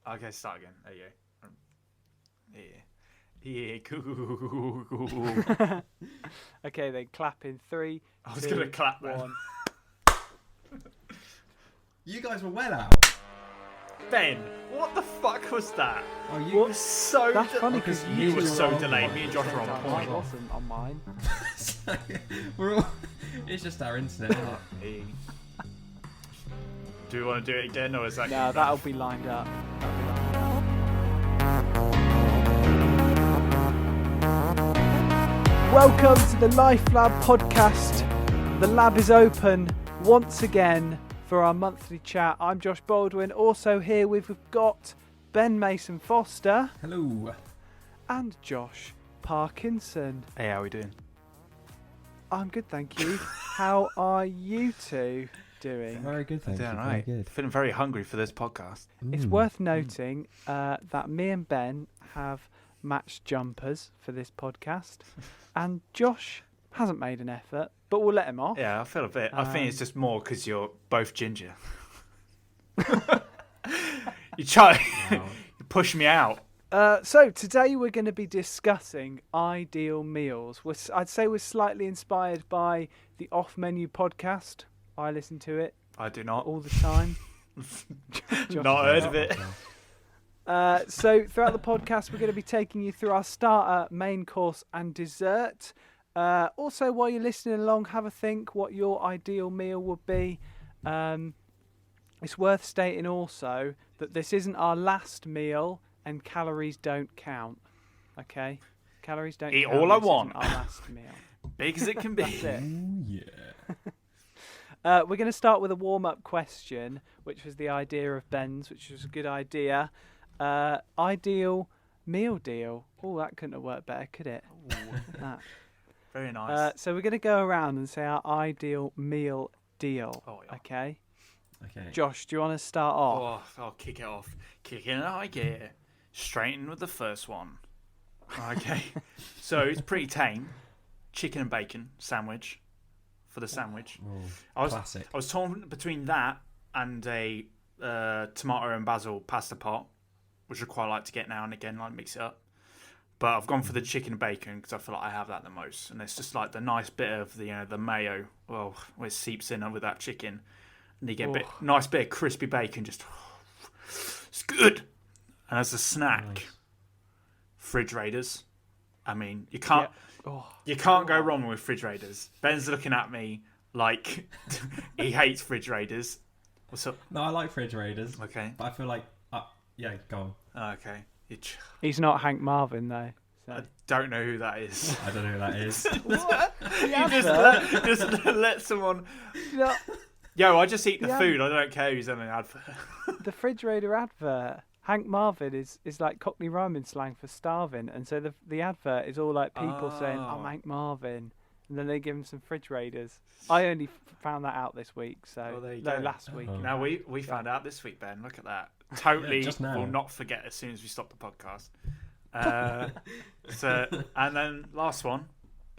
Okay, start again. There you go. Yeah. Okay, then clap in 3. I was gonna clap, man. 1. You guys were well out. Ben, what the fuck was that? Oh, you You were so. That's funny because you were two so were delayed. on Me and Josh were on the same time. point. I wasn't on mine. We're all. It's just our internet. Do we want to do it again, or is that? No, that'll be lined up. Welcome to the Life Lab podcast. The lab is open once again for our monthly chat. I'm Josh Baldwin. Also here we've got Ben Mason Foster. Hello. And Josh Parkinson. Hey, how are we doing? I'm good, thank you. How are you two doing? Very good, thank you. Doing Very right. good. Feeling very hungry for this podcast. It's worth noting that me and Ben have matched jumpers for this podcast, and Josh hasn't made an effort, but we'll let him off. Yeah, I feel a bit. I think it's just more because you're both ginger. You try. You push me out. So today we're going to be discussing ideal meals. I'd say we're slightly inspired by the Off Menu podcast. I listen to it I do not. all the time. Not heard of it. So throughout the podcast, we're going to be taking you through our starter, main course, and dessert. Also, while you're listening along, have a think what your ideal meal would be. It's worth stating also that this isn't our last meal, and calories don't count. Okay, calories don't Eat count. all I This want. isn't our last meal. Big as it can be. That's it. Ooh, yeah. We're going to start with a warm-up question, which was the idea of Ben's, which was a good idea. Ideal meal deal. Oh, that couldn't have worked better, could it? That. Very nice. So we're going to go around and say our ideal meal deal. Oh, yeah. Okay. Okay. Josh, do you want to start off? Oh, I'll kick it off. Kick it in high gear. Straight in with the first one. Okay. So it's pretty tame. Chicken and bacon sandwich. For the sandwich. Oh, classic. I was torn between that and a tomato and basil pasta pot, which I quite like to get now and again, like mix it up. But I've gone for the chicken and bacon because I feel like I have that the most, and it's just like the nice bit of the mayo, well, where it seeps in with that chicken, and you get a nice bit of crispy bacon. Just it's good. And as a snack, Nice. Fridge Raiders. I mean, you can't. Yeah. Oh. You can't go wrong with Fridge Raiders. Ben's looking at me like he hates Fridge Raiders. What's up? No, I like Fridge Raiders. Okay. But I feel like, yeah, go on. Okay. He's not Hank Marvin, though. So. I don't know who that is. I don't know who that is. What? You just let someone... No, Yo, I just eat the Yeah. food. I don't care who's in an advert. the refrigerator advert. Hank Marvin is like Cockney rhyming slang for starving, and so the advert is all like people saying, Oh. "I'm Hank Marvin," and then they give him some Fridge Raiders. I only found that out this week, so Well, there you no, go. last week. Oh. Now, we found out this week, Ben. Look at that. Totally just now. will not forget as soon as we stop the podcast. And then last one,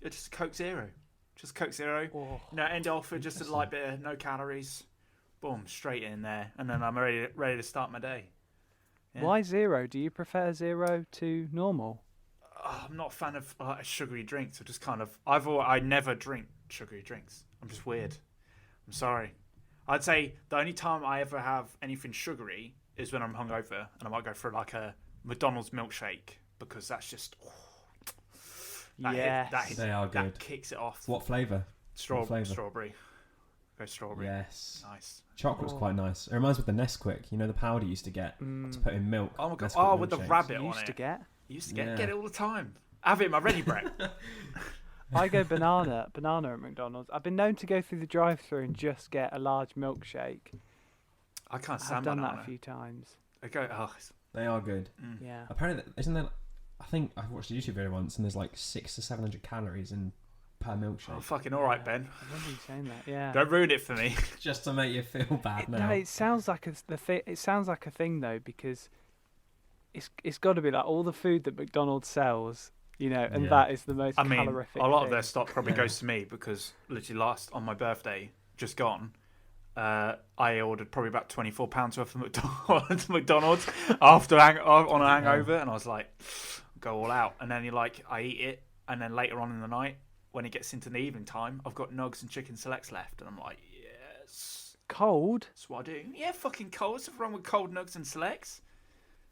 just Coke Zero. Just Coke Zero. Oh. End off with just a light bit of no calories. Boom, straight in there. And then I'm ready to start my day. Yeah. Why zero? Do you prefer zero to normal? I'm not a fan of sugary drinks. I never drink sugary drinks. I'm just weird. I'm sorry. I'd say the only time I ever have anything sugary is when I'm hungover, and I might go for like a McDonald's milkshake because that's just They are that good. kicks it off. What flavour? flavour? Strawberry. Go strawberry. Yes. Nice. Chocolate's quite nice. It reminds me of the Nesquik. You know the powder you used to get to put in milk. Oh my god. Nesquik Oh, with the milkshakes. rabbit You on used it. to get. Used to Yeah. get it all the time. Have it in my ready bread. I go banana at McDonald's. I've been known to go through the drive-through and just get a large milkshake. I can't I've stand done banana. that a few times. I go. Oh, They are good. Yeah. Apparently, isn't there? I think I watched a YouTube video once, and there's like 600 to 700 calories in per milkshake. oh, fucking all right, Ben. I remember you saying that. Yeah. Don't ruin it for me. Just to make you feel bad now. No, it sounds like it sounds like a thing though, because it's got to be like all the food that McDonald's sells, and Yeah. that is the most I mean, calorific a lot of thing. their stock probably goes to me because literally last on my birthday, just gone, I ordered probably about £24 worth of McDonald's after on a hangover, and I was like, go all out. And then I eat it, and then later on in the night, when it gets into the evening time, I've got nugs and chicken selects left, and I'm like, yes. Cold? That's what I do. Yeah, fucking cold. What's wrong with cold nugs and selects?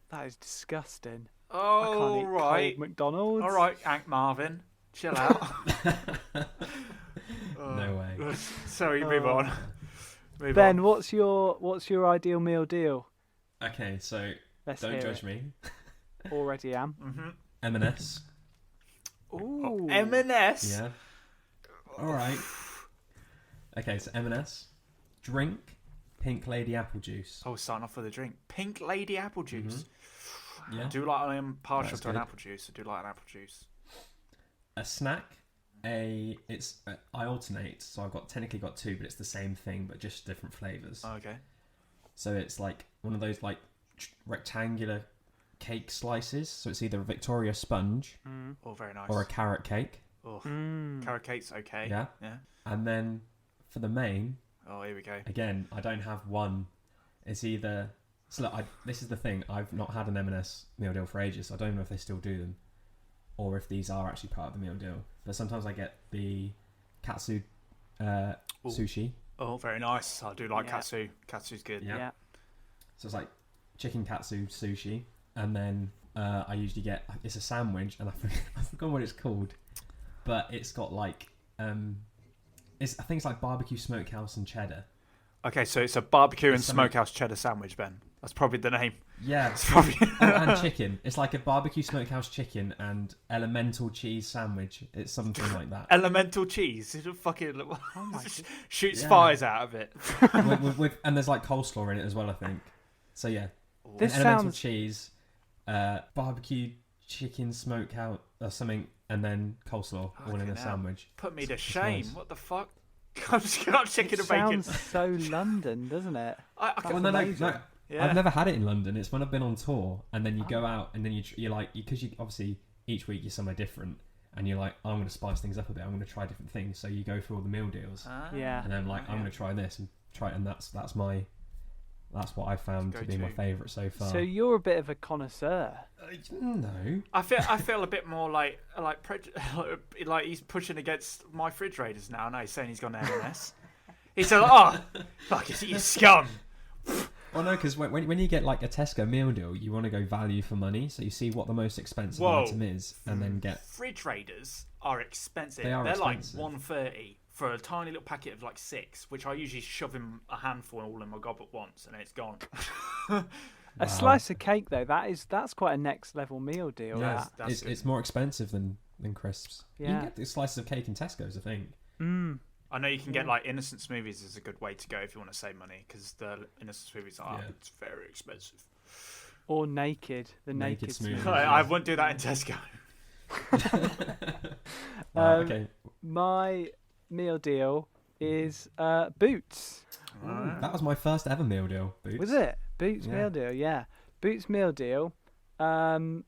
That is disgusting. Oh, I can't eat cold McDonald's. All right, Hank Marvin. Chill out. No way. Sorry, move on. Ben, what's your ideal meal deal? Okay, so Let's don't hear judge it. me. Already am. Mm-hmm. M&S. Ooh. M&S? Yeah. All right. Okay, so M&S. Drink. Pink Lady apple juice. Oh, starting off with a drink. Pink Lady apple juice. Yeah. I am partial That's to an good. apple juice. I do like an apple juice. A snack. I alternate, so I've technically got two, but it's the same thing, but just different flavors. Okay. So it's like one of those rectangular cake slices. So it's either a Victoria sponge Oh, very nice. or a carrot cake. Oh, carrot cake's okay. Yeah. Yeah. And then for the main, Oh, here we go. again, I don't have one. It's either. So look, this is the thing. I've not had an M&S meal deal for ages. So I don't even know if they still do them, or if these are actually part of the meal deal. But sometimes I get the katsu sushi. Oh, very nice. I do like Yeah. katsu. Katsu's good. Yeah. Yeah. So it's like chicken katsu sushi, and then I usually get it's a sandwich, and I forgot what it's called, but it's got I think it's like barbecue smokehouse and cheddar. Okay, so it's a barbecue and It's something- smokehouse cheddar sandwich, Ben. That's probably the name. Yeah, It's probably... and chicken. It's like a barbecue smokehouse chicken and elemental cheese sandwich. It's something like that. Elemental cheese. It fucking Oh my shoots Yeah. fires out of it. And there's like coleslaw in it as well, I think. So yeah, This elemental sounds cheese, barbecue chicken smokehouse or something, and then coleslaw all in Fucking a hell. sandwich. Put me to It's shame. nice. What the fuck? I'm just got chicken and bacon. sounds so London, doesn't it? I That's can, amazing. yeah. I've never had it in London. It's when I've been on tour, and then you go out, and then you're like, because you obviously each week you're somewhere different, and you're like, I'm going to spice things up a bit. I'm going to try different things. So you go through all the meal deals, Yeah. and then I'm going to try this and try it, and that's what I found to be my favourite so far. So you're a bit of a connoisseur. No, I feel a bit more like he's pushing against my fridge raiders now. No, he's saying he's gone to M&S. He's like, oh, fuck, you scum. well, no, because when you get like a Tesco meal deal, you want to go value for money. So you see what the most expensive item is, and then get. Fridge raiders are expensive. They're expensive. Like $1.30 for a tiny little packet of like 6, which I usually shove in a handful all in my gob at once, and it's gone. A slice of cake though, that's quite a next level meal deal. Yeah, that's it's more expensive than crisps. You Yeah. can get the slices of cake in Tesco's, I think. I know you can get like innocent smoothies is a good way to go if you want to save money, because the innocent smoothies are it's very expensive. Or naked, the naked, Naked smoothie. smoothie. I wouldn't do that in Tesco. Okay. My meal deal is Boots. That was my first ever meal deal. Boots. Was it? Boots Yeah. meal deal, yeah. Boots meal deal. Prawn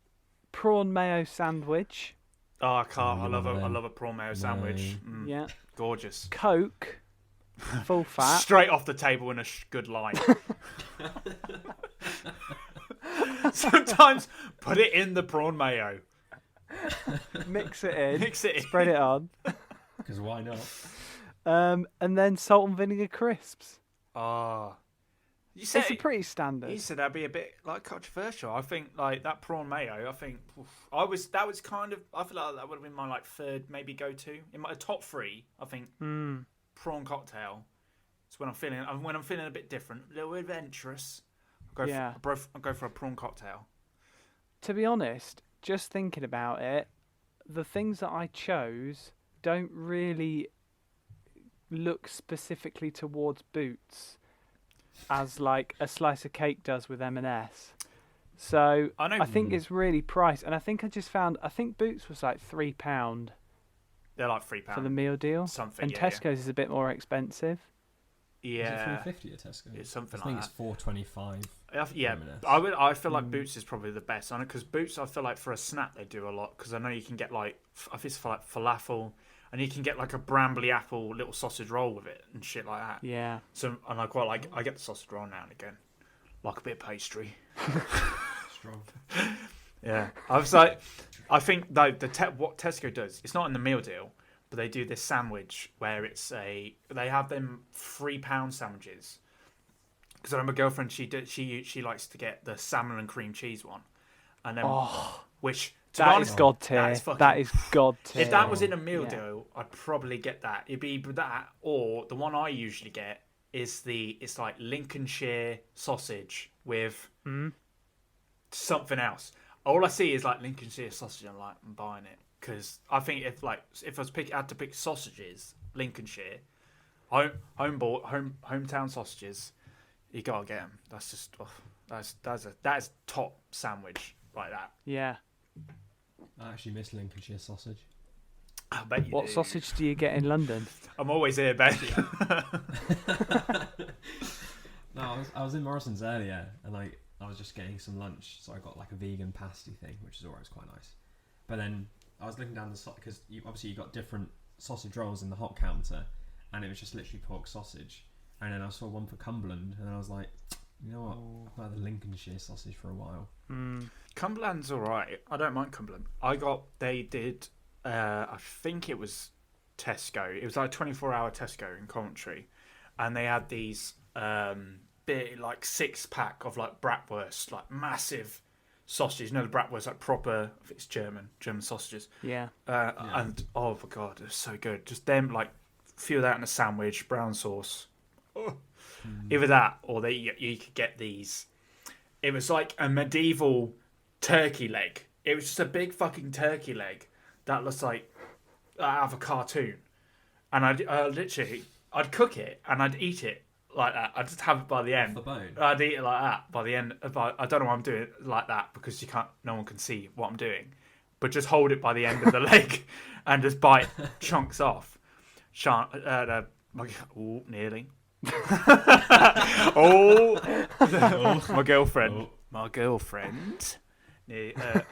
mayo sandwich. Oh, I can't. Oh, I you love love a them. prawn mayo sandwich. Mm, Yeah. gorgeous. Coke. Full fat. Straight off the table in a good line. Sometimes put it in the prawn mayo. Mix it in. Mix it in. Spread it on. Because why not? And then salt and vinegar crisps. Oh. You said It's a pretty standard. you said that'd be a bit like controversial. I think like that prawn mayo. I think that was kind of. I feel like that would have been my like third maybe go to in my top 3. I think prawn cocktail. It's when I'm feeling a bit different, a little adventurous. I'll go for a prawn cocktail. To be honest, just thinking about it, the things that I chose don't really look specifically towards Boots as like a slice of cake does with M&S. So I think it's really priced, and I think Boots was like £3 They're like £3 for the meal deal, something. and yeah, Tesco's is a bit more expensive. Yeah, Is it $3.50 at Tesco? it's something I think like it's $4.25. yeah. M&S. I feel like Boots is probably the best on it, because Boots I feel like for a snack they do a lot, because I know you can get like I think it's for like falafel and you can get like a brambly apple little sausage roll with it and shit like that. Yeah. So, and I quite like. I get the sausage roll now and again, like a bit of pastry. Strong. Yeah, I was like, I think though what Tesco does, it's not in the meal deal, but they do this sandwich where they have them £3 sandwiches. Because I know my girlfriend, she likes to get the salmon and cream cheese one, and then which to be That honest, is god tier. That is god tier. if that was in a meal deal, I'd probably get that. It'd be either that or the one I usually get is it's like Lincolnshire sausage with something else. All I see is like Lincolnshire sausage. I'm like, I'm buying it because I think if I had to pick sausages, Lincolnshire, hometown sausages, you gotta get them. That's just that's top sandwich like that. Yeah. I actually miss Lincolnshire sausage. I bet you What do. sausage do you get in London? I'm always here, Ben. No, I was in Morrison's earlier, and I was just getting some lunch, so I got like a vegan pasty thing, which is always quite nice. But then I was looking down the because obviously you got different sausage rolls in the hot counter, and it was just literally pork sausage. And then I saw one for Cumberland, and I was like, you know what, I've had the Lincolnshire sausage for a while. Cumberland's alright. I don't mind Cumberland. They did, I think it was Tesco. It was like a 24-hour Tesco in Coventry, and they had these big like 6-pack of like bratwurst, like massive sausages. You know the bratwurst, like proper. I think it's German sausages. Yeah. And oh my god, they're so good. Just them, like a few of that in a sandwich, brown sauce. Oh. Either that, or you could get these. It was like a medieval turkey leg. It was just a big fucking turkey leg that looks like out of a cartoon. And I'd cook it and I'd eat it like that. I'd just have it by the end. Off the bone. I'd eat it like that by the end. I don't know why I'm doing it like that because no one can see what I'm doing. But just hold it by the end of the leg and just bite chunks off. Nearly. My girlfriend. My girlfriend.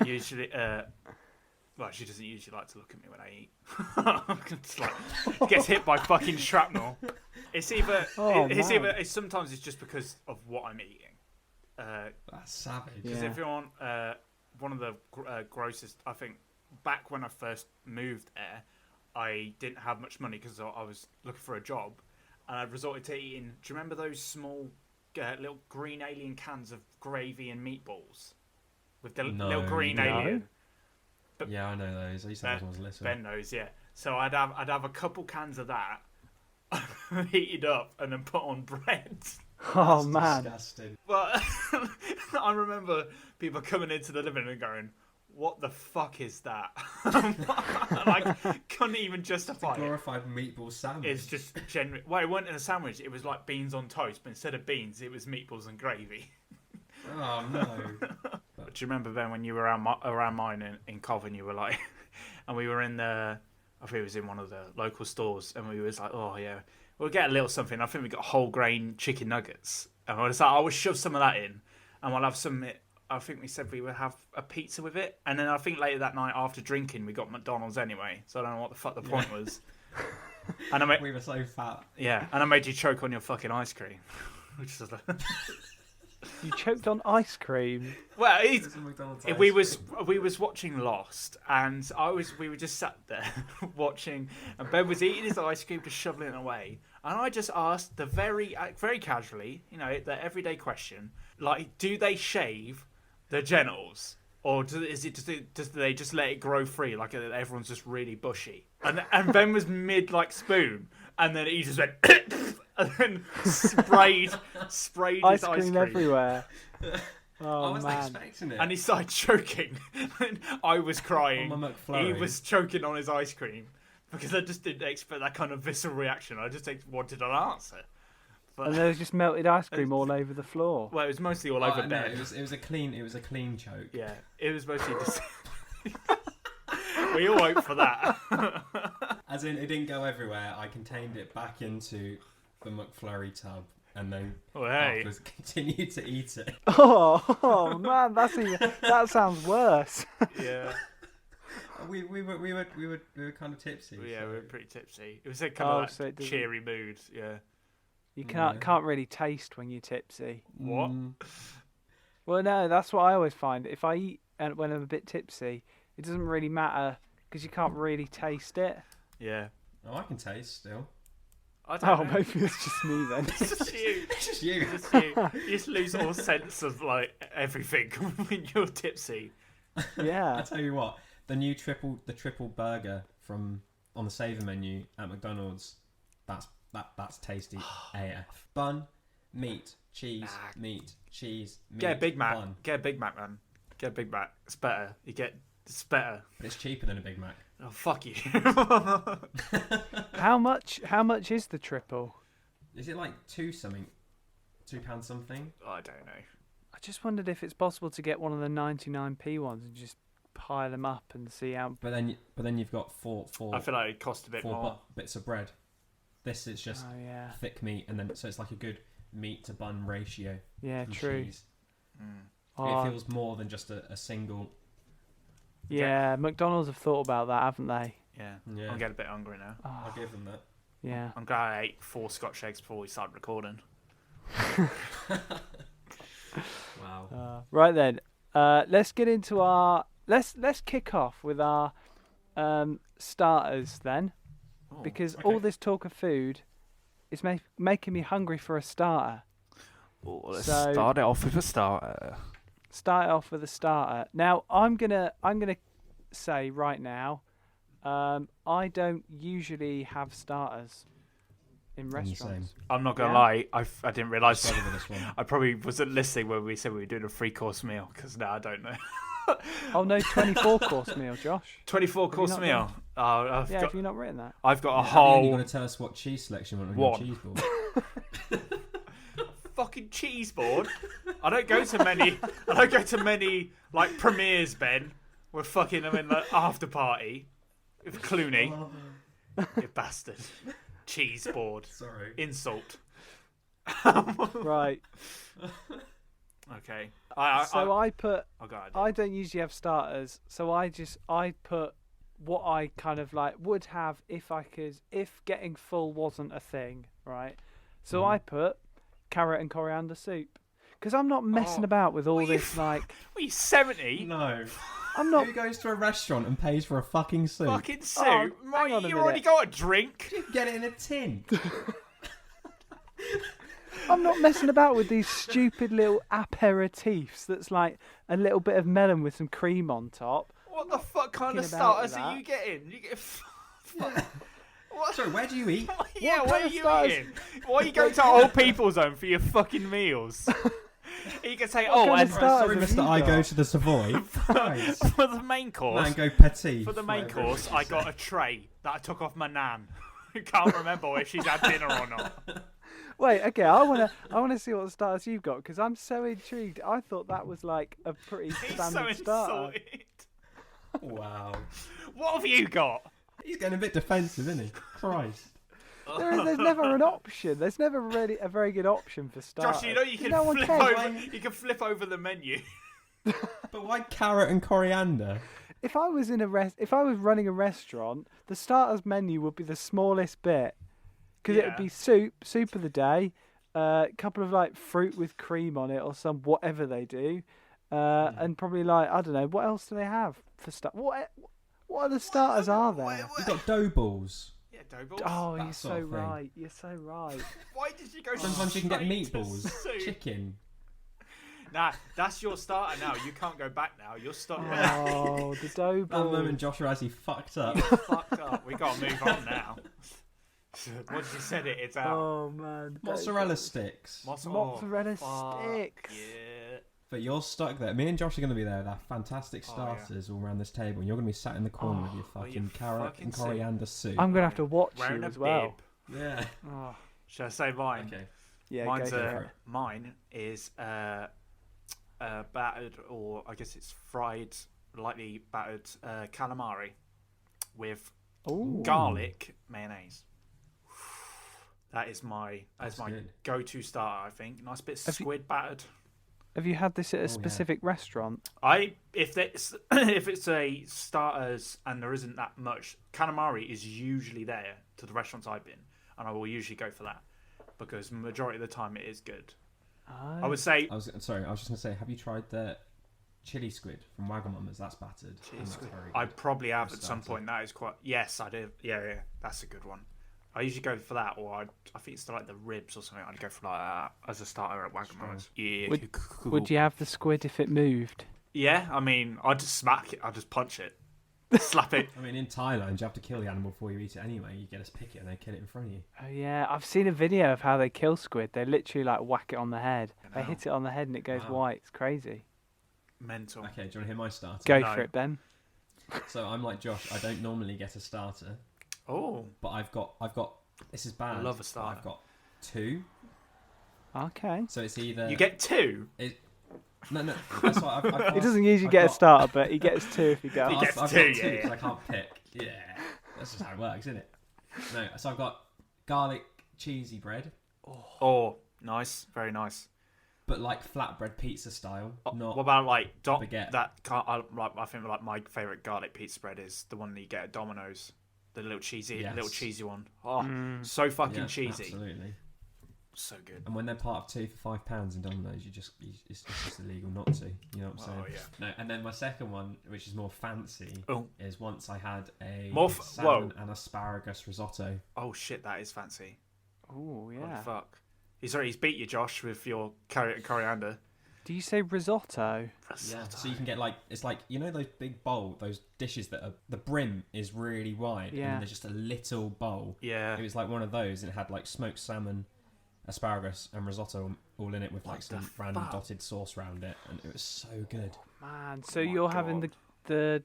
Usually, well, she doesn't usually like to look at me when I eat. It's like gets hit by fucking shrapnel. It's either sometimes it's just because of what I'm eating. That's savage. Because if you're on one of the grossest, I think back when I first moved there, I didn't have much money because I was looking for a job. And I'd resorted to eating. Do you remember those small, little green alien cans of gravy and meatballs with the little green alien? But yeah, I know those. I used to have those ones little. Ben knows, yeah. So I'd have a couple cans of that, heated up, and then put on bread. Oh That's man! disgusting. But I remember people coming into the living room and going, "What the fuck is that?" And I couldn't even justify it. Glorified meatball sandwich. It's just genuine. Well, it wasn't in a sandwich. It was like beans on toast, but instead of beans, it was meatballs and gravy. Oh no! But do you remember, Ben, when you were around mine in Covent, you were like, and we were in I think it was in one of the local stores, and we was like, oh yeah, we'll get a little something. I think we got whole grain chicken nuggets, and I was like, I will shove some of that in, and we'll have some. I think we said we would have a pizza with it, and then I think later that night after drinking, we got McDonald's anyway. So I don't know what the fuck the point was. And we were so fat. Yeah, and I made you choke on your fucking ice cream, which is. You choked on ice cream. Well, we was cream. watching Lost, and we were just sat there watching, and Ben was eating his ice cream, just shoveling it away, and I just asked the very casually, the everyday question, like, do they shave the genitals, or do they just let it grow free, like everyone's just really bushy? And Ben was mid like spoon, and then he just went. And then sprayed Ice his ice cream cream everywhere. Oh I was man! expecting it. And he started choking. I was crying. On my McFlurry. He was choking on his ice cream because I just didn't expect that kind of visceral reaction. I just wanted an answer. But, And there was just melted ice cream all over the floor. well, it was mostly all over no, bed. it was a clean choke. Yeah, it was mostly just. We all hope for that. As in, it didn't go everywhere. I contained it back into the McFlurry tub, and then afterwards continued to eat it. Oh man, that sounds worse. Yeah. We were kind of tipsy. Yeah, so. we were pretty tipsy. It was a kind of like so it doesn't- cheery mood. Yeah. You can't really taste when you're tipsy. What? Well, no, that's what I always find. If I eat and when I'm a bit tipsy, it doesn't really matter because you can't really taste it. Yeah. Oh, I can taste still. I don't know. Maybe it's just me then. It's just you. It's just you. It's just you. You just lose all sense of like everything when you're tipsy. I Yeah. tell you what, the triple burger from on the saver menu at McDonald's, that's tasty AF. Bun, meat, cheese, meat, cheese, meat. Get a Big Mac. Bun. Get a Big Mac, man. Get a Big Mac. It's better. It's better. But it's cheaper than a Big Mac. Oh, fuck you. How much is the triple? Is it like £2 something? £2 something? I don't know. I just wondered if it's possible to get one of the 99p ones and just pile them up and see how. But then you've got four I feel like it cost a bit more. bits of bread. This is just Oh yeah. thick meat, and then so it's like a good meat to bun ratio. Yeah, and true. cheese. Oh, It feels more than just a single. yeah, McDonald's have thought about that, haven't they? Yeah. Yeah. I'm getting a bit hungry now. Oh, I'll give them that. yeah. I'm glad I ate 4 Scotch eggs before we started recording. Wow. Right then, let's get into our. Let's kick off with our starters then, Oh, because okay. all this talk of food is making me hungry for a starter. Oh, let's So- start it off with a starter. Start off with a starter. Now I'm gonna say right now, I don't usually have starters in I'm the restaurants. I'm not gonna Yeah. lie. I didn't realise. Struggle with this one. I probably wasn't listening when we said we were doing a 3-course meal because now I don't know. Oh no, 24-course meal, Josh. 24-course not meal. Oh, Yeah, have you not written that? I've got a At the end, whole you're going to tell us what cheese selection you want on One. your cheese board. fucking cheese board. I don't go to many like premieres, Ben. We're fucking I'm in the after party with Clooney. You bastard. Cheese board. Sorry. Insult. Right. Okay. I put. I'll go ahead. I don't usually have starters, so I put what I kind of like would have if getting full wasn't a thing, right? So I put carrot and coriander soup because I'm not messing about with all what are you this like. What are you 70? No. I'm not. Who goes to a restaurant and pays for a fucking soup? Fucking soup. Oh, Mate, hang on a you already minute. got a drink. Get it in a tin. I'm not messing about with these stupid little aperitifs. That's like a little bit of melon with some cream on top. What the fuck kind of fucking about with starters are that. you getting? You get. What? Sorry, where do you eat? Yeah, What what kind are of you starters- eating? Why are you going to old people's home for your fucking meals? You can say, What kind and of starters Sorry, have mister, you I got? go to the Savoy. Christ. for the main course, Mango petit. for the main whatever it course, is I you got say. a tray that I took off my nan. Who can't remember if she's had dinner or not. Wait, okay, I wanna see what starters you've got because I'm so intrigued. I thought that was like a pretty He's so standard starter. insulted. Wow. What have you got? He's getting a bit defensive, isn't he? Christ. There's never an option. There's never really a very good option for starters. Josh, you know you can no one flip cares. over. You can flip over the menu. But why carrot and coriander? If I was running a restaurant, the starters menu would be the smallest bit because it would Yeah. be soup of the day, a couple of like fruit with cream on it or some whatever they do, and probably like I don't know what else do they have for stuff. What other starters are there? You've got dough balls. Yeah, dough balls. Oh, that you're sort so of thing. right. You're so right. Why did you go? Sometimes you can get straight to meatballs, soup? chicken. Nah, that's your starter now. You can't go back now. You're stuck. Oh, the dough That ball. moment Joshua as he fucked up. Fucked up. We gotta move on now. Once you said it, it's out. Oh man, Mozzarella sticks. Mozzarella fuck sticks. Yeah. But you're stuck there. Me and Josh are going to be there with our fantastic Oh, yeah. starters all around this table, and you're going to be sat in the corner with your Oh, fucking you carrot fucking and sick. coriander soup. I'm gonna have to watch Wearing you a as well. bib. Yeah. Oh, Should I say mine? Okay. yeah, Mine's go for it. mine is battered, or I guess it's fried, lightly battered calamari with Ooh. garlic mayonnaise. That is my That's my good. go-to starter. I think nice bit of Have you- squid battered. Have you had this at a yeah. specific restaurant? If it's a starters and there isn't that much, calamari is usually there to the restaurants I've been, and I will usually go for that because majority of the time it is good. I would say I was just gonna say, have you tried the chili squid from Wagamama's? That's battered. And that's very good. I probably have For at some starter. point. That is quite. Yes, I do. Yeah, that's a good one. I usually go for that, or I think it's like the ribs or something. I'd go for like that as a starter at Wagamama's. Yeah. Would you have the squid if it moved? Yeah, I mean, I'd just smack it. I'd just punch it, slap it. I mean, in Thailand, you have to kill the animal before you eat it anyway. You get to pick it and they kill it in front of you. Oh yeah, I've seen a video of how they kill squid. They literally like whack it on the head. They Wow. hit it on the head and it goes Wow. white. It's crazy. Mental. Okay, do you want to hear my starter? Go No. for it, Ben. So I'm like Josh. I don't normally get a starter, Oh, but I've got. This is bad. I love a but starter. I've got 2. Okay. So it's either you get 2. no. That's why I've He doesn't usually get a starter, but he gets 2 if he goes. He gets I've 2, got 2 yeah. 'cause I can't pick. Yeah, that's just how it works, isn't it? No, so I've got garlic cheesy bread, Oh, nice, very nice. but like flatbread pizza style, not What about like baguette. I think like my favorite garlic pizza bread is the one that you get at Domino's, the little cheesy Yes. one. Oh, so fucking yeah, cheesy, Absolutely. so good. And when they're part of 2 for £5 in Domino's, it's just illegal not to. You know what I'm saying? Oh yeah. No, and then my second one, which is more fancy, Oh. is once I had a More salmon and asparagus risotto. Oh shit, that is fancy. Oh Holy yeah. fuck. He's beat you, Josh, with your coriander. Do you say risotto? Yeah, so you can get like, it's like, you know those big bowl, those dishes that are, the brim is really wide Yeah. and there's just a little bowl. Yeah. It was like one of those and it had like smoked salmon, asparagus and risotto all in it with like What the some random fuck? dotted sauce around it, and it was so good. Man, so Oh my you're having God. the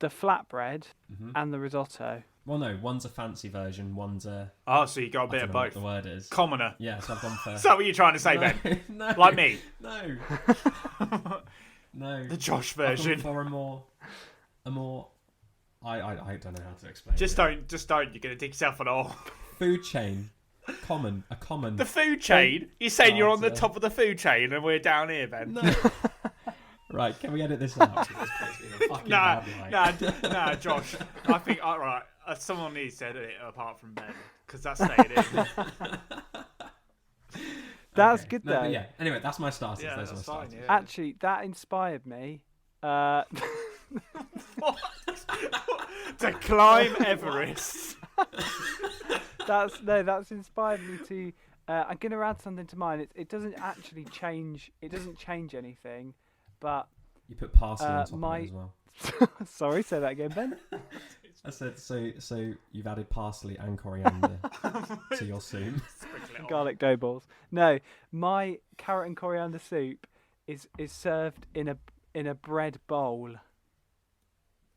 flatbread Hmm and the risotto. Well, no, one's a fancy version, one's a, Oh, so you got a I bit don't of know what both. the word is. Commoner. Yeah, so I've gone for... Is that what you're trying to say, no, Ben? no, Like me. No, no. The Josh I've gone version. for a more. I don't know how to explain. Just it. don't. You're gonna dig yourself an hole. Food chain, a common. The food chain. You're saying you're on the Starter. top of the food chain, and we're down here, Ben. No. Right, can we edit this out? Nah, nah, Josh. I think right. Someone needs to edit it apart from Ben, because that's staying in. That's Okay. good No, though. but yeah. Anyway, that's my starters. Yeah, Those are my that's fine. starters. Yeah. Actually, that inspired me. What? To climb Everest. That's inspired me to. I'm gonna add something to mine. It doesn't actually change. It doesn't change anything, but You put parsley on top of my- it as well. sorry, say that again, Ben. I said so. You've added parsley and coriander to your soup. Sprinkle it on. Garlic dough balls. No, my carrot and coriander soup is served in a bread bowl.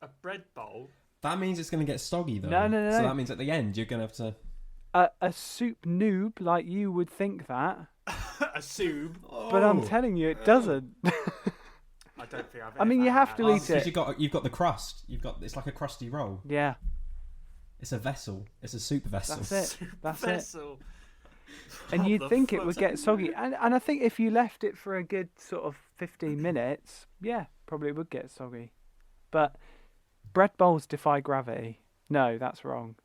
A bread bowl. That means it's going to get soggy though. No. So that means at the end you're going to have to. A soup noob like you would think that, A soup. but I'm telling you, it doesn't. I don't think I've. I mean, ever you have had to that. eat it. Because you've got the crust. It's like a crusty roll. Yeah, It's a vessel. It's a soup vessel. that's it. Soup That's it. vessel. And What you'd the think it fuck? would get soggy, and I think if you left it for a good sort of 15 minutes, yeah, probably would get soggy. But bread bowls defy gravity. No, that's wrong.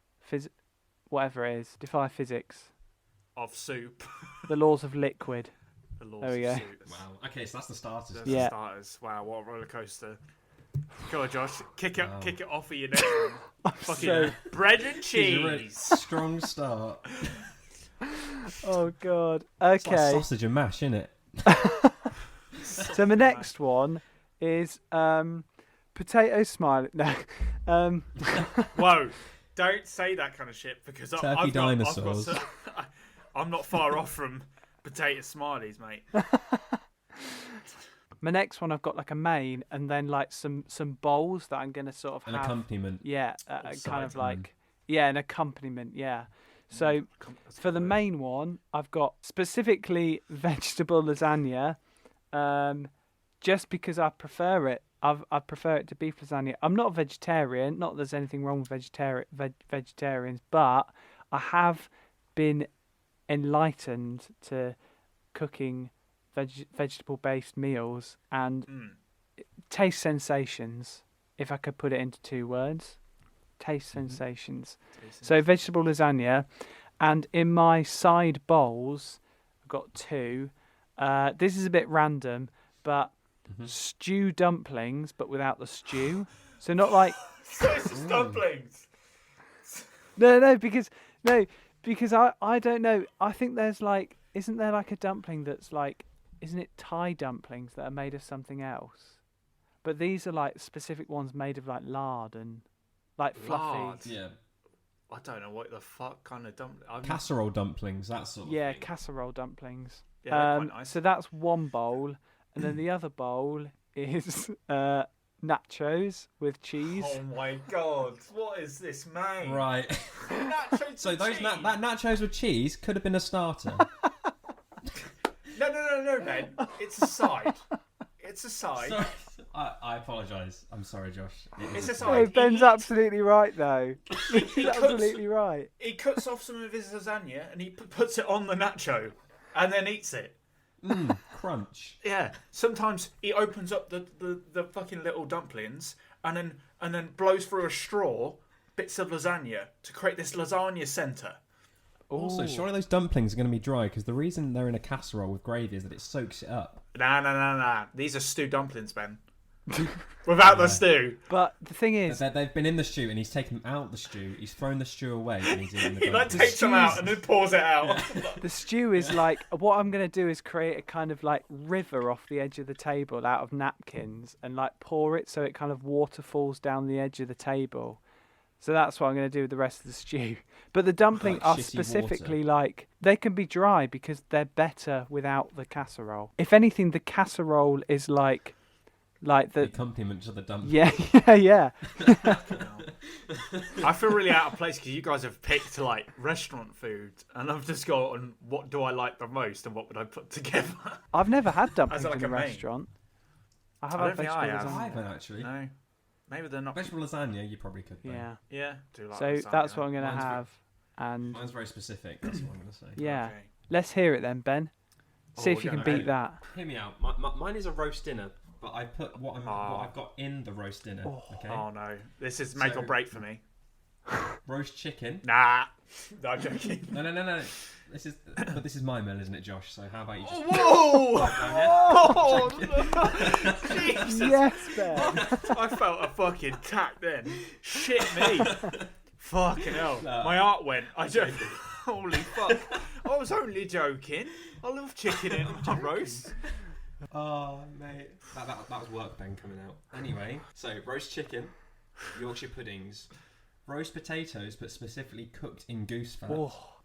Whatever it is, defy physics. Of soup. The laws of liquid. The laws There we of go. soup. Wow. Okay, so that's the starters. That's Yeah. the starters. Wow, what a roller coaster. Go on, Josh. Kick it off of your next one. Fucking So- bread and It's a really cheese. strong start. Oh God. It's like Okay. sausage and mash, isn't it? So my next one is potato smiley. No. Whoa. Don't say that kind of shit because Turkey I've got dinosaurs. I'm not far off from potato smileys, mate. My next one, I've got like a main and then like some bowls that I'm gonna sort of An have. accompaniment. Yeah, kind side. of like an accompaniment. Yeah. So for the main one, I've got specifically vegetable lasagna, just because I prefer it. I prefer it to beef lasagna. I'm not a vegetarian. Not that there's anything wrong with vegetarians, but I have been enlightened to cooking vegetable-based meals and taste sensations. If I could put it into 2 words, taste sensations. So vegetable lasagna, and in my side bowls, I've got 2. This is a bit random, but stew dumplings, but without the stew. So not like So it's just dumplings. no, because I don't know. I think there's like, isn't there like a dumpling that's like, isn't it Thai dumplings that are made of something else? But these are like specific ones made of like lard and like fluffy. Lard? Yeah. I don't know what the fuck kind of dumpling. Casserole dumplings, that sort of Yeah, thing. casserole dumplings. Yeah, they're quite nice. So that's one bowl, and then the other bowl is nachos with cheese. Oh my god, what is this, mate? Right. Nachos So with those cheese. that nachos with cheese could have been a starter. No, Ben. It's a side. It's a side. Sorry. I apologise. I'm sorry, Josh. It's a No, side. Ben's He- absolutely right though. He's cuts- absolutely right. He cuts off some of his lasagna and he puts it on the nacho, and then eats it. Crunch. Yeah. Sometimes he opens up the fucking little dumplings and then blows through a straw bits of lasagna to create this lasagna centre. Also, Ooh. surely those dumplings are going to be dry because the reason they're in a casserole with gravy is that it soaks it up. Nah. These are stew dumplings, Ben. Without the stew. But the thing is, They've been in the stew and he's taken them out the stew. He's thrown the stew away and he's eating the He like dumplings. takes them out and then pours it out. the stew is like, what I'm going to do is create a kind of like river off the edge of the table out of napkins and like pour it so it kind of waterfalls down the edge of the table. So that's what I'm going to do with the rest of the stew. But the dumplings Like are shitty specifically like, they can be dry because they're better without the casserole. If anything, the casserole is like The the... accompaniment to the dumplings. Yeah. I feel really out of place because you guys have picked like restaurant food, and I've just gone, what do I like the most, and what would I put together? I've never had dumplings like in a a main? restaurant. I have I had don't think I vegetable have. I lasagna. haven't actually. No, maybe they're not. Vegetable lasagna, you probably could. Though. Yeah. Yeah, do like So lasagna. that's what I'm going to Mine's have. And Mine's very specific. That's what I'm going to say. yeah, Okay. let's hear it then, Ben. See Oh, if you we're can gonna- beat that. Hear me out. Mine is a roast dinner, but I put what I've got in the roast dinner. Okay. Oh no, this is make So- or break for me. Roast chicken. Nah, no, I'm joking. No. This is my meal, isn't it, Josh? So how about you just? Whoa! Oh, Oh, Jesus! Yes, Ben. I felt a fucking tack then. Shit me. Fucking hell. No. My heart went. I don't. Holy fuck. I was only joking. I love chicken in roast. Oh, mate. That was work Ben coming out. Anyway, so roast chicken, Yorkshire puddings, roast potatoes, but specifically cooked in goose fat,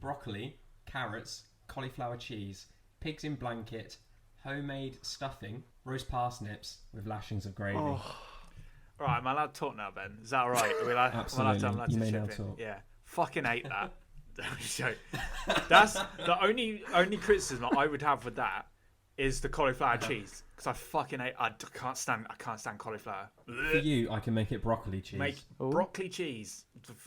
broccoli, carrots, cauliflower cheese, pigs in blanket, homemade stuffing, roast parsnips with lashings of gravy. Right, am I allowed to talk now, Ben? Is that all right? Are we allowed, Absolutely. am I allowed You to may chip now in? talk. Yeah. Fucking hate that. So, that's the only criticism I would have with that is the cauliflower cheese, because I fucking hate. I can't stand cauliflower. For you, I can make it broccoli cheese. Make broccoli cheese.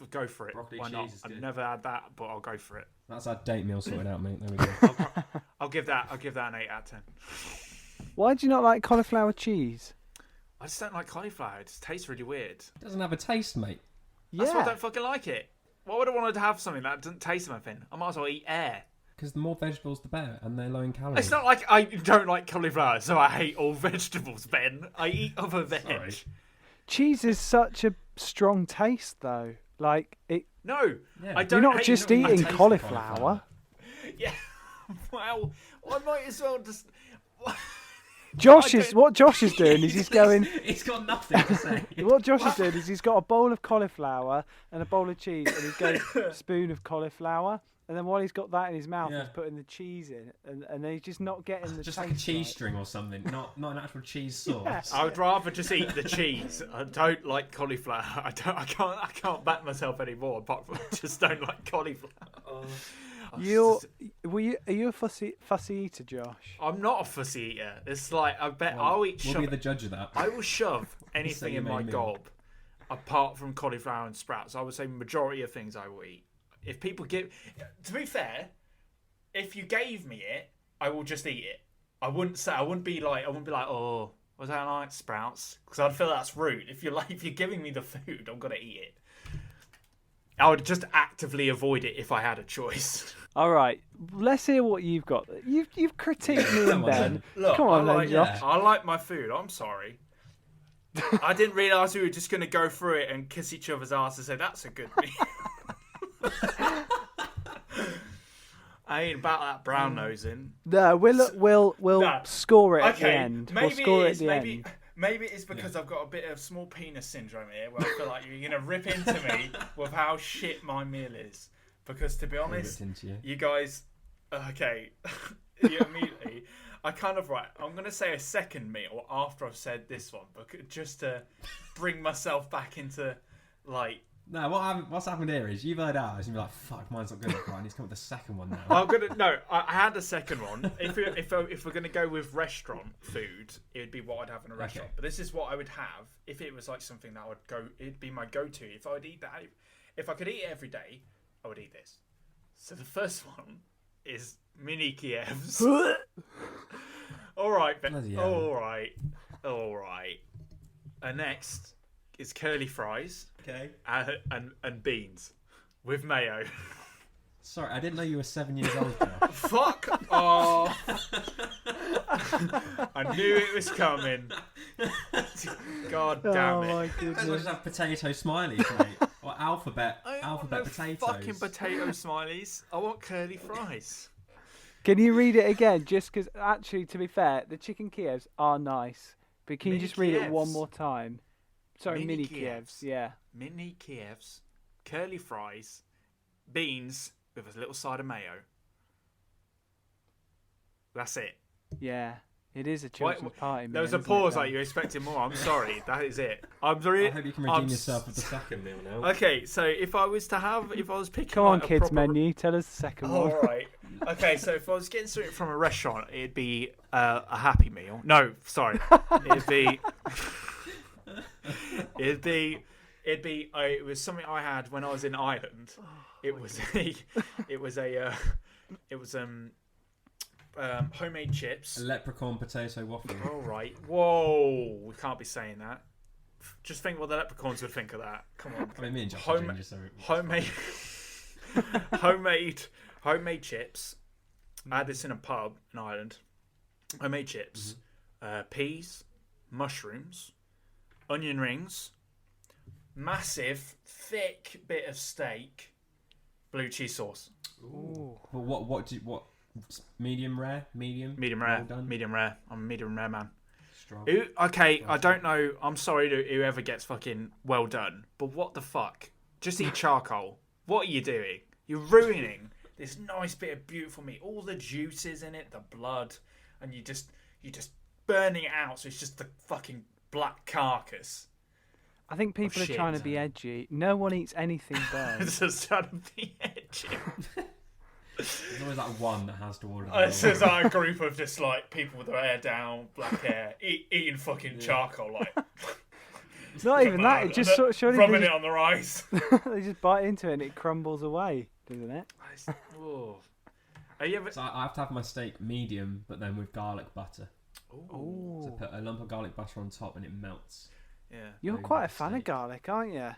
Go for it. Broccoli Why cheese not? is I've good. never had that, but I'll go for it. That's our date meal sorted out, mate. There we go. I'll give that an 8 out of 10. Why do you not like cauliflower cheese? I just don't like cauliflower. It just tastes really weird. It doesn't have a taste, mate. That's why I Yeah. don't fucking like it. Why would I want to have something that doesn't taste of anything? I might as well eat air. Because the more vegetables, the better, and they're low in calories. It's not like I don't like cauliflower, so I hate all vegetables, Ben. I eat other veg. Sorry. Cheese is such a strong taste, though. Like it. No, Yeah. I don't. You're not hate just it. eating taste the cauliflower. cauliflower. Yeah. Well, I might as well just. What Josh is doing is he's going. He's got nothing to say. What Josh is doing is he's got a bowl of cauliflower and a bowl of cheese, and he's going a spoon of cauliflower, and then while he's got that in his mouth, Yeah. he's putting the cheese in, and then he's just not getting the Just taste like a cheese right. string or something, not an actual cheese sauce. I would rather just eat the cheese. I don't like cauliflower. I can't back myself anymore. Apart from I just don't like cauliflower. Are you a fussy eater, Josh? I'm not a fussy eater. It's like I bet I'll eat. We'll Shove, be the judge of that. I will shove anything your in my main meal. gob, apart from cauliflower and sprouts. I would say majority of things I will eat. If people give, to be fair, if you gave me it, I will just eat it. I wouldn't be like, oh, was that like Sprouts? Because I'd feel that's rude. If you're giving me the food, I'm gonna eat it. I would just actively avoid it if I had a choice. All right, let's hear what you've got. You've critiqued me and Ben. Look, Come on, then, Josh. I like my food. I'm sorry. I didn't realise we were just going to go through it and kiss each other's ass and say that's a good meal. I ain't about that brown nosing. No, we'll score it at the end. We'll score it at the end. Maybe it's because I've got a bit of small penis syndrome here, where I feel like you're going to rip into me with how shit my meal is. Because to be honest, you guys, okay, you immediately. I kind of I'm going to say a second meal after I've said this one, just to bring myself back into like. No, what's happened here is you've heard ours and you're like, fuck, mine's not good enough. Right, I need to come up with the second one now. I had a second one. If we're gonna go with restaurant food, it would be what I'd have in a restaurant. Okay. But this is what I would have if it was like something that would go. It'd be my go-to. If I would eat that, if I could eat it every day, I would eat this. So the first one is mini Kievs. All right, Ben. All right. And next is curly fries. Okay. And beans with mayo. Sorry, I didn't know you were 7 years old now. Fuck off. I knew it was coming. God damn it. Oh my goodness. Let's just have potato smileys, mate. Or alphabet potatoes. Fucking potato smileys. I want curly fries. Can you read it again? Just because, actually, to be fair, the chicken Kievs are nice. But can you just read it one more time? Sorry, mini Kievs. Yeah. Mini Kievs, curly fries, beans with a little side of mayo. That's it. Yeah. It is a children's party meal. There was a pause like you were expecting more. I'm sorry. That is it. I hope you can redeem yourself with the second meal now. Okay, so if I was picking... Come on, kids menu. Tell us the second one. All right. Okay, so if I was getting something from a restaurant, it'd be a Happy Meal. No, sorry. It was something I had when I was in Ireland. It was homemade chips. A leprechaun potato waffle. All right. Whoa, we can't be saying that. Just think what the leprechauns would think of that. Come on. I mean, me and Josh homemade chips. I had this in a pub in Ireland. Homemade chips, peas, mushrooms, onion rings, massive thick bit of steak, blue cheese sauce. Ooh. Well, what? Medium rare, medium rare, well done? medium rare. I'm a medium rare man. Strong. I don't know. I'm sorry to whoever gets fucking well done, but what the fuck? Just eat charcoal. What are you doing? You're ruining this nice bit of beautiful meat. All the juices in it, the blood, and you're just burning it out. So it's just the fucking black carcass. I think people are trying to be edgy. No one eats anything burned. It's just trying to be edgy. There's always that one that has to order. It's just like a group of just like people with their hair down, black hair, eating fucking charcoal. Like it's not even that. It just surely rubbing it on the rice. They just bite into it and it crumbles away, doesn't it? Are you ever... So I have to have my steak medium, but then with garlic butter. Ooh. So put a lump of garlic butter on top and it melts. Yeah. You're quite a fan of garlic, aren't you?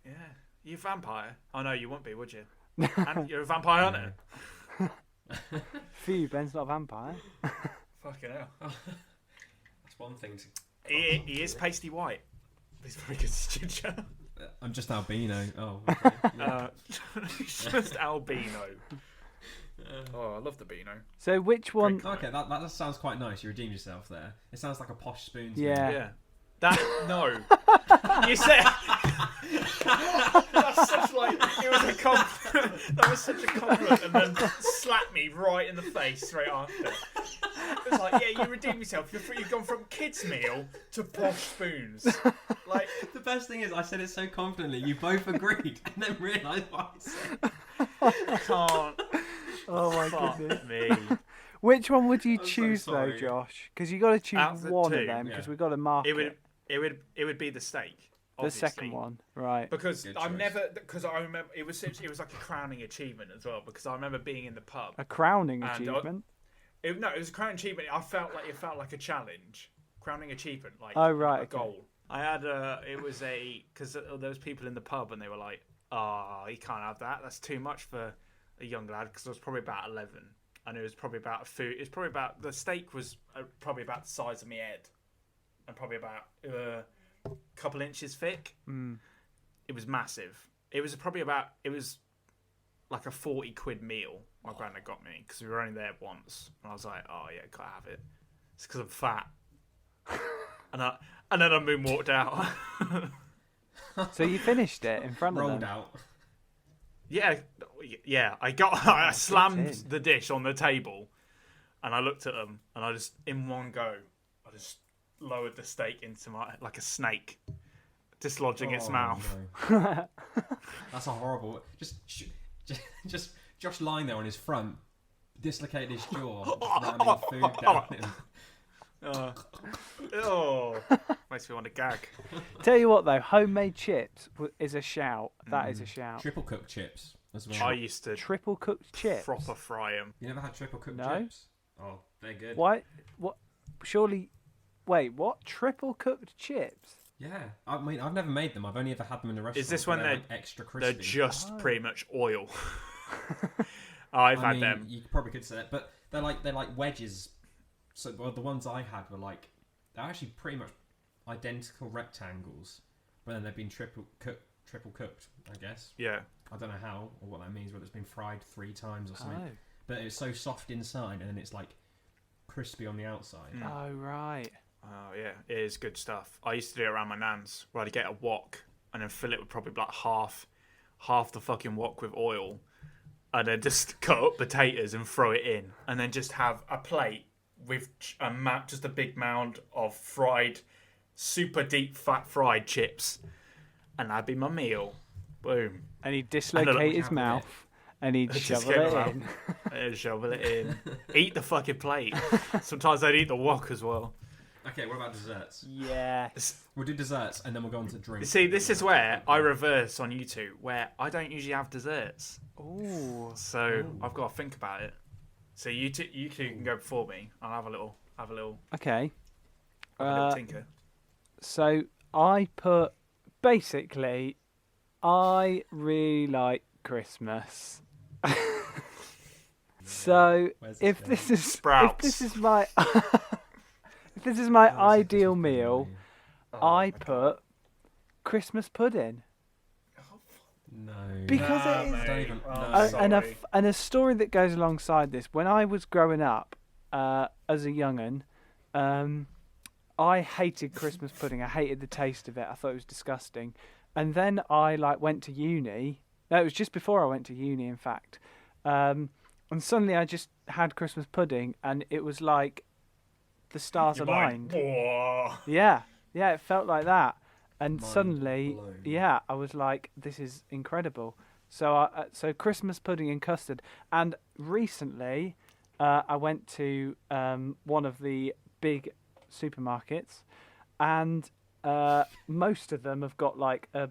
Yeah. You a vampire? Oh no, you wouldn't be, would you? And you're a vampire hunter. For you, Ben's not a vampire. Fucking hell. That's one thing to... He is pasty white. He's very good ginger. I'm just albino. Oh, okay. Yeah. Just albino. Oh, I love the Beano. So which one... Okay, that sounds quite nice. You redeemed yourself there. It sounds like a posh spoons. Yeah. No. You said... That's such like... It was a compliment. That was such a compliment. And then slapped me right in the face straight after. It was like, yeah, you redeemed yourself. You've gone from kids' meal to posh spoons. Like, the best thing is I said it so confidently. You both agreed and then realised what I said. I can't. Oh my Fuck goodness. me. Which one would you I'm so choose though, sorry. Josh? Because you got to choose Out of the one two, of them because yeah. we've got to mark it. It would be the steak. The Obviously. second one, right? Because Good I choice. remember it was like a crowning achievement as well. Because I remember being in the pub. A crowning And achievement. It was a crown achievement. I felt like it felt like a challenge, crowning achievement, like Oh, right, a okay. goal. I had because there was people in the pub and they were like, "Oh, you can't have that. That's too much for a young lad." Because I was probably about 11, and it was probably about food. It's probably about the steak was probably about the size of my head, and probably about a couple inches thick. Mm. It was massive. It was like a 40 quid meal my granddad got me because we were only there once, and I was like, "Oh yeah, gotta have it." It's because I'm fat, and then I moonwalked out. So you finished it in front of Rolled them. out. Yeah. I slammed the dish on the table, and I looked at them, and I just in one go, I just lowered the steak into like a snake, dislodging its mouth. No. That's a horrible. Just Josh lying there on his front, dislocated his jaw, ramming food down him. Makes me want to gag. Tell you what though, homemade chips is a shout. That is a shout. Triple cooked chips as well. I used to Triple cooked chips. proper fry them. You never had triple cooked No. chips? Oh, they're good. Why? What? Surely. Wait. What? Triple cooked chips? Yeah, I mean, I've never made them. I've only ever had them in the restaurant. Is this when they're they're like extra crispy? They're just pretty much oil. I've I had mean, them. You probably could say it, but they're like wedges. So the ones I had were like they're actually pretty much identical rectangles, but then they've been triple cooked. I guess. Yeah. I don't know how or what that means. Whether it's been fried 3 times or something. Oh. But it's so soft inside, and then it's like crispy on the outside. Oh right. Oh yeah, it is good stuff. I used to do it around my nan's, where I'd get a wok and then fill it with probably like half the fucking wok with oil, and then just cut up potatoes and throw it in, and then just have a plate with just a big mound of fried, super deep fat fried chips, and that'd be my meal. Boom. And he'd dislocate his mouth, and he'd shovel it in. And shovel it in. Eat the fucking plate. Sometimes I'd eat the wok as well. Okay, what about desserts? Yes. We'll do desserts and then we'll go on to drinks. See, this is where I reverse on you two, where I don't usually have desserts. Ooh. So I've got to think about it. So you two can go before me. I'll have a little Okay. tinker. So I put basically, I really like Christmas. So if this is my if this is my ideal meal, I put Christmas pudding. No. Because it is. Don't even. And a story that goes alongside this. When I was growing up, as a young'un, I hated Christmas pudding. I hated the taste of it. I thought it was disgusting. And then I went to uni. No, it was just before I went to uni, in fact. And suddenly I just had Christmas pudding, and it was like the stars aligned. Yeah, it felt like that. And Mind suddenly, blown. yeah, I was like, this is incredible. So, so Christmas pudding and custard. And recently, I went to one of the big supermarkets, and most of them have got like a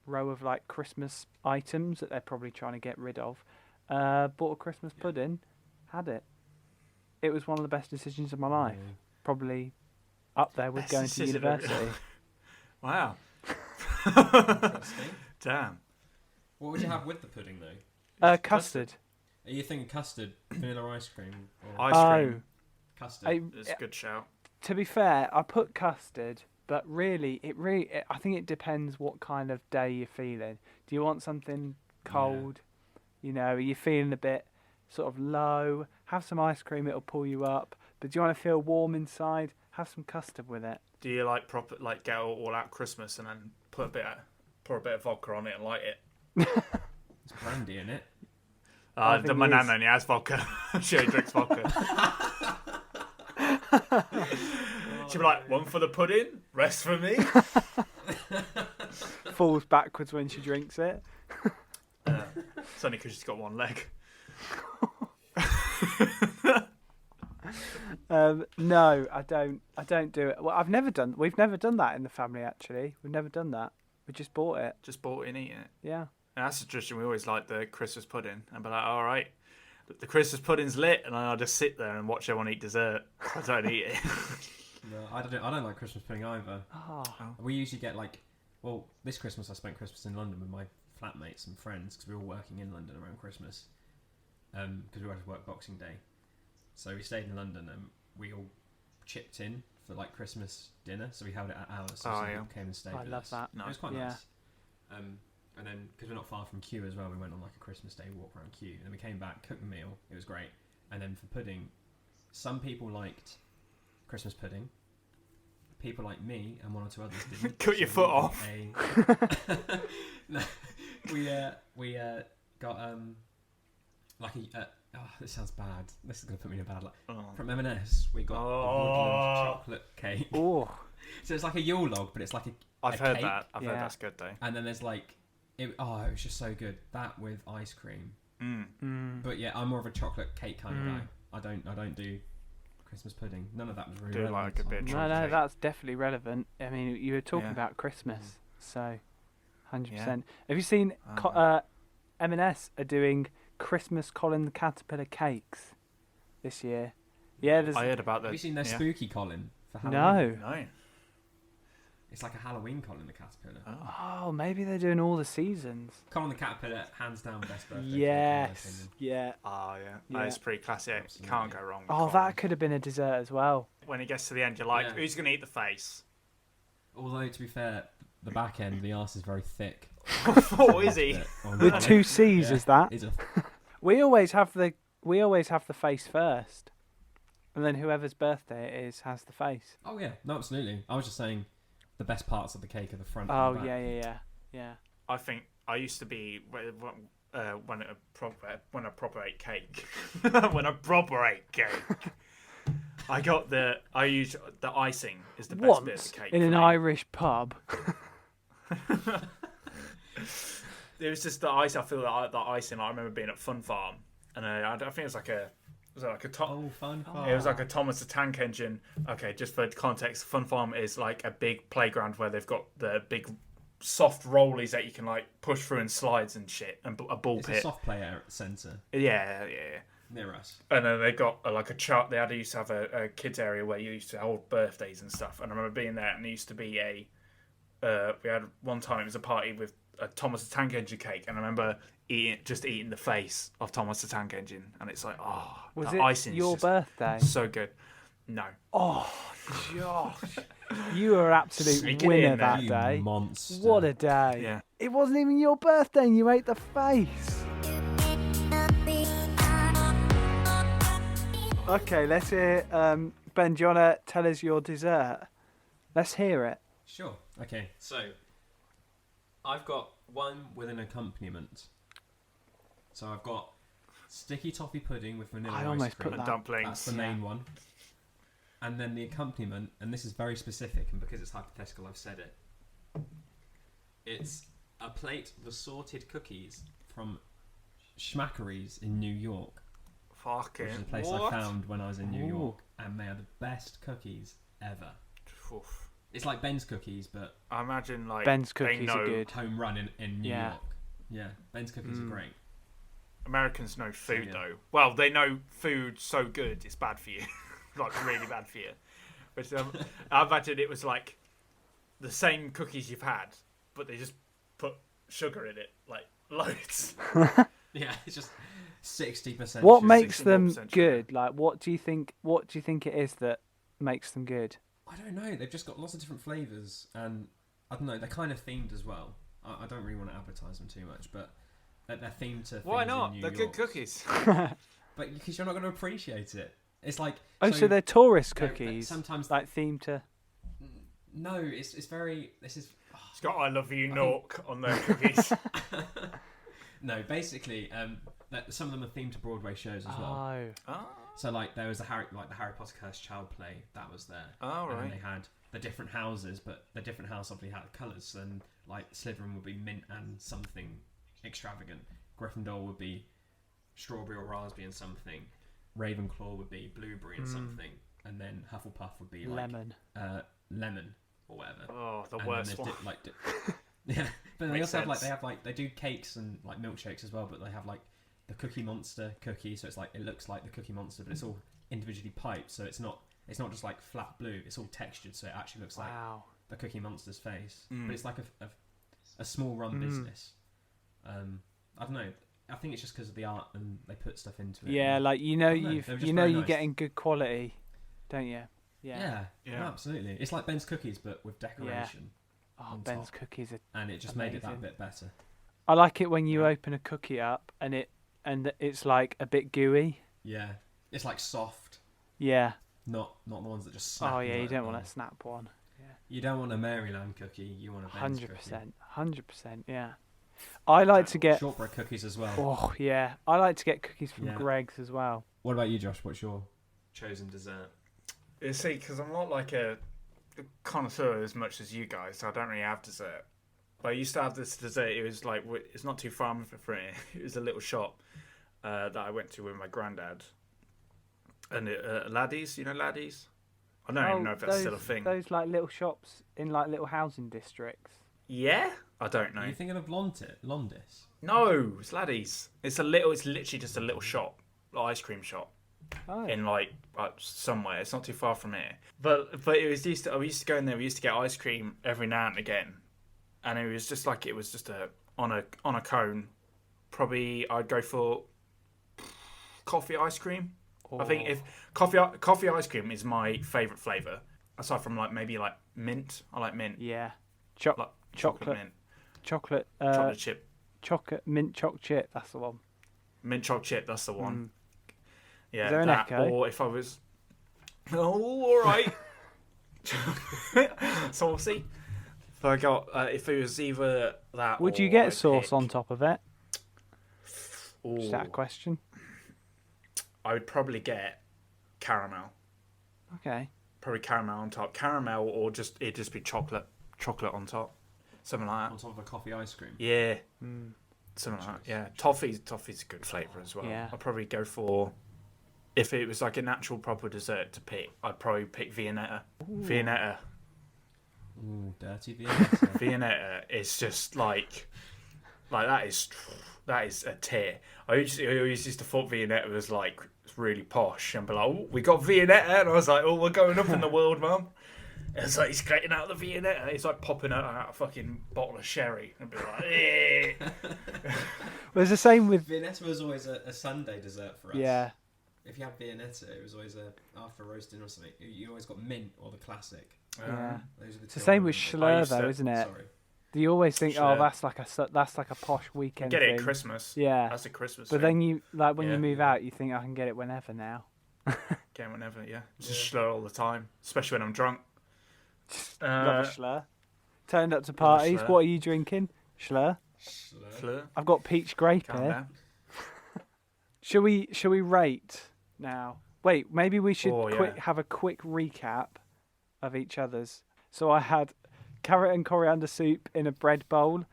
row of like Christmas items that they're probably trying to get rid of. Bought a Christmas pudding, had it. It was one of the best decisions of my life. Probably up there with Best going to decision university. Wow. Damn. What would you have with the pudding though? Custard. Are you thinking custard, vanilla ice cream, or Ice cream. custard? That's a good shout. To be fair, I put custard, but really, I think it depends what kind of day you're feeling. Do you want something cold? You know, are you feeling a bit sort of low? Have some ice cream; it'll pull you up. But do you want to feel warm inside? Have some custard with it. Do you get all out Christmas and then pour a bit of vodka on it and light it? It's brandy in it. My nan only has vodka. She only drinks vodka. She'll be like, one for the pudding, rest for me. Falls backwards when she drinks it. It's only because she's got one leg. No, I don't do it. Well, we've never done that in the family, actually. We've never done that. We just bought it. Just bought it and eaten it. Yeah. And that's the tradition. We always like the Christmas pudding. And be like, all right. the Christmas pudding's lit, and I just sit there and watch everyone eat dessert. I don't eat it. No, I don't like Christmas pudding either. Oh. We usually get this Christmas I spent Christmas in London with my flatmates and friends because we were all working in London around Christmas. Because we had to work Boxing Day, so we stayed in London and we all chipped in for like Christmas dinner. So we held it at ours. So some people came and stayed. I with love us. that. It was quite nice. And then because we're not far from Kew as well, we went on like a Christmas Day walk around Kew, and then we came back, cooked the meal. It was great. And then for pudding, some people liked Christmas pudding. People like me and one or two others didn't. Cut your foot off. No, we got like a. This sounds bad. This is gonna put me in a bad light. From M&S, we got a woodland chocolate cake. Oh. So it's like a Yule log, but it's like I've heard cake. that. I've heard that's good though. And then there's like, it was just so good. That with ice cream. But yeah, I'm more of a chocolate cake kind of guy. I don't do Christmas pudding. None of that was really Do relevant. like a bit of chocolate No, cake. that's definitely relevant. I mean, you were talking about Christmas, so 100%. Yeah. Have you seen M&S are doing Christmas Colin the Caterpillar cakes this year? Yeah, I heard about that. Have you seen their spooky Colin for Halloween? No. No. It's like a Halloween Colin the Caterpillar. Oh, maybe they're doing all the seasons. Colin the Caterpillar, hands down, best birthday cake, in my Yes. opinion. Yeah. Oh yeah. Yeah. That's pretty classic. You Absolutely. can't go wrong with Oh, Colin. that could have been a dessert as well. When it gets to the end, you're like, Yeah. who's gonna eat the face? Although, to be fair, the back end, the arse is very thick. Oh, is he? With two C's, Yeah. is that? It's a We always have the face first, and then whoever's birthday it is has the face. Oh yeah, no, absolutely. I was just saying, the best parts of the cake are the front. Oh and the back. yeah. I think I used to be when I proper ate cake. When I proper ate cake. I used the icing is the best bit of Once the cake. in an for me. Irish pub. It was just the ice. I feel like the icing. I remember being at Fun Farm, and I think it was like a Oh, fun. It was like a Thomas the Tank Engine. Okay, just for context, Fun Farm is like a big playground where they've got the big soft rollies that you can like push through and slides and shit, and a ball It's pit. a soft play centre Yeah. near us. And then they got like a chart. They used to have a kids area where you used to hold birthdays and stuff. And I remember being there, and there used to be we had one time it was a party with a Thomas the Tank Engine cake, and I remember eating the face of Thomas the Tank Engine, and it's like, Was the it icing's your just birthday? so good. No. Oh, Josh, you were an absolute Sneak it winner in that there. You day. monster. What a day! Yeah. It wasn't even your birthday, and you ate the face. Okay, let's hear. Ben, do you want to tell us your dessert? Let's hear it. Sure. Okay. So, I've got one with an accompaniment. So I've got sticky toffee pudding with vanilla I ice almost cream. put And that. dumplings. That's the main one. And then the accompaniment, and this is very specific, and because it's hypothetical, I've said it. It's a plate of assorted cookies from Schmackeries in New York, Fucking which is a place what? I found when I was in New Ooh. York, and they are the best cookies ever. Oof. It's like Ben's cookies, but I imagine like Ben's they cookies are know- good. home run in New Yeah. York. Yeah, Ben's cookies are great. Americans know food Yeah. though. Well, they know food so good it's bad for you, like really bad for you. But I imagine it was like the same cookies you've had, but they just put sugar in it, like loads. Yeah, it's just 60%. What sugar. makes them 61% sugar. good? Like, what do you think it is that makes them good? I don't know. They've just got lots of different flavours, and I don't know. They're kind of themed as well. I don't really want to advertise them too much, but they're themed to. Why things in not? New They're York. good cookies. But because you're not going to appreciate it. It's like So they're tourist they're- cookies, sometimes like themed to. no. It's very. This is It's got "I love you, Nork" on their cookies. no. Basically, some of them are themed to Broadway shows as well. Oh, So like there was the Harry Potter Cursed Child play that was there. Oh, And then right. they had the different houses, but the different house obviously had colours. And like Slytherin would be mint and something extravagant. Gryffindor would be strawberry or raspberry and something. Ravenclaw would be blueberry and something. And then Hufflepuff would be like lemon. Lemon or whatever. Oh, the And worst then one. yeah, but they Makes also have sense. they do cakes and like milkshakes as well. But they have like the Cookie Monster cookie, so it's like it looks like the Cookie Monster, but it's all individually piped, so it's not just like flat blue. It's all textured, so it actually looks like the Cookie Monster's face. But it's like a small run business. I don't know. I think it's just because of the art and they put stuff into it. Yeah, like you're nice. getting good quality, don't you? Yeah, absolutely. It's like Ben's cookies, but with decoration. Oh, Ben's cookies are and it just amazing. made it that bit better. I like it when you open a cookie up and it's like a bit gooey. Yeah, it's like soft. Yeah. Not the ones that just snap. Oh yeah, you don't want a snap one. Yeah. You don't want a Maryland cookie. You want a Ben's cookie. 100%. Yeah. I like to get shortbread cookies as well. Oh yeah, I like to get cookies from Greg's as well. What about you, Josh? What's your chosen dessert? You see, because I'm not like a connoisseur as much as you guys, so I don't really have dessert. But I used to have this dessert. It was like it's not too far from it. It was a little shop that I went to with my granddad. And Laddies, you know Laddies? I don't even know if that's still a thing. Those like little shops in like little housing districts. Yeah? I don't know. Are you thinking of Londis? No, it's Laddies. It's literally just a little shop, ice cream shop. Oh. In like somewhere. It's not too far from here. But we used to go in there, we used to get ice cream every now and again. And it was just on a cone. Probably I'd go for coffee ice cream. I think if coffee ice cream is my favourite flavour, aside from like maybe like mint. I like mint. Yeah, chocolate mint, chocolate chip, mint chocolate chip. That's the one. Mint chocolate chip. That's the one. Yeah, is there an echo? Or if I was, all right. Saucy. If it was either that, would you get sauce on top of it? Just that question. I would probably get caramel. Okay. Probably caramel on top. Caramel, or it'd just be chocolate on top. Something like that. On top of a coffee ice cream. Yeah. Something like that. Yeah. Toffee's a good flavour as well. Yeah. I'd probably go for, if it was like an actual proper dessert to pick, I'd probably pick Viennetta. Ooh. Viennetta. Ooh, dirty Viennetta. Viennetta is just like that is a tear. I always used to thought Viennetta was like really posh and be like, oh, we got Viennetta, and I was like, oh, we're going up in the world, mum. It's like he's getting out the Viennetta. It's like popping out a fucking bottle of sherry and be like, eh. Well, it's the same with Viennetta was always a Sunday dessert for us. Yeah. If you had Viennetta, it was always after roasting or something. You always got mint or the classic. Yeah. Those are it's the same with Schlur though, isn't it? Sorry. Do you always think, Schlur. oh, that's like a posh weekend Get it thing. at Christmas. Yeah. That's a Christmas But thing. then you when you move out, you think I can get it whenever now. Get it whenever, yeah. Just Schlur all the time, especially when I'm drunk. Love a Schlur. Turned up to parties. Schlur. What are you drinking? Schlur. Schlur. I've got peach grape Calm here. down. Shall we rate now? Wait, maybe we should Yeah. have a quick recap of each other's. So I had carrot and coriander soup in a bread bowl,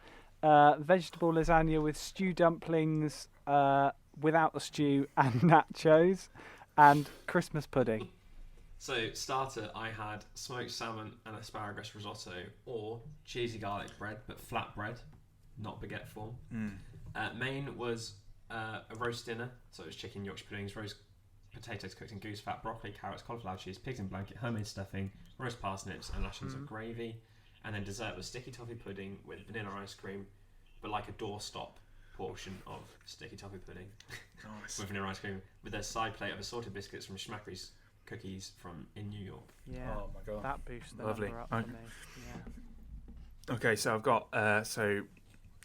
vegetable lasagna with stew dumplings without the stew and nachos, and Christmas pudding. So starter, I had smoked salmon and asparagus risotto, or cheesy garlic bread, but flat bread, not baguette form. Main was a roast dinner, so it was chicken, Yorkshire puddings, roast potatoes cooked in goose fat, broccoli, carrots, cauliflower cheese, pigs in blanket, homemade stuffing, roast parsnips, and lashings of gravy. And then dessert was sticky toffee pudding with vanilla ice cream, but like a doorstop portion of sticky toffee pudding Nice. with vanilla ice cream, with a side plate of assorted biscuits from Schmackery's cookies from in New York. Yeah. Oh my god. That boosts the Lovely. number up for me. Yeah. Okay, so I've got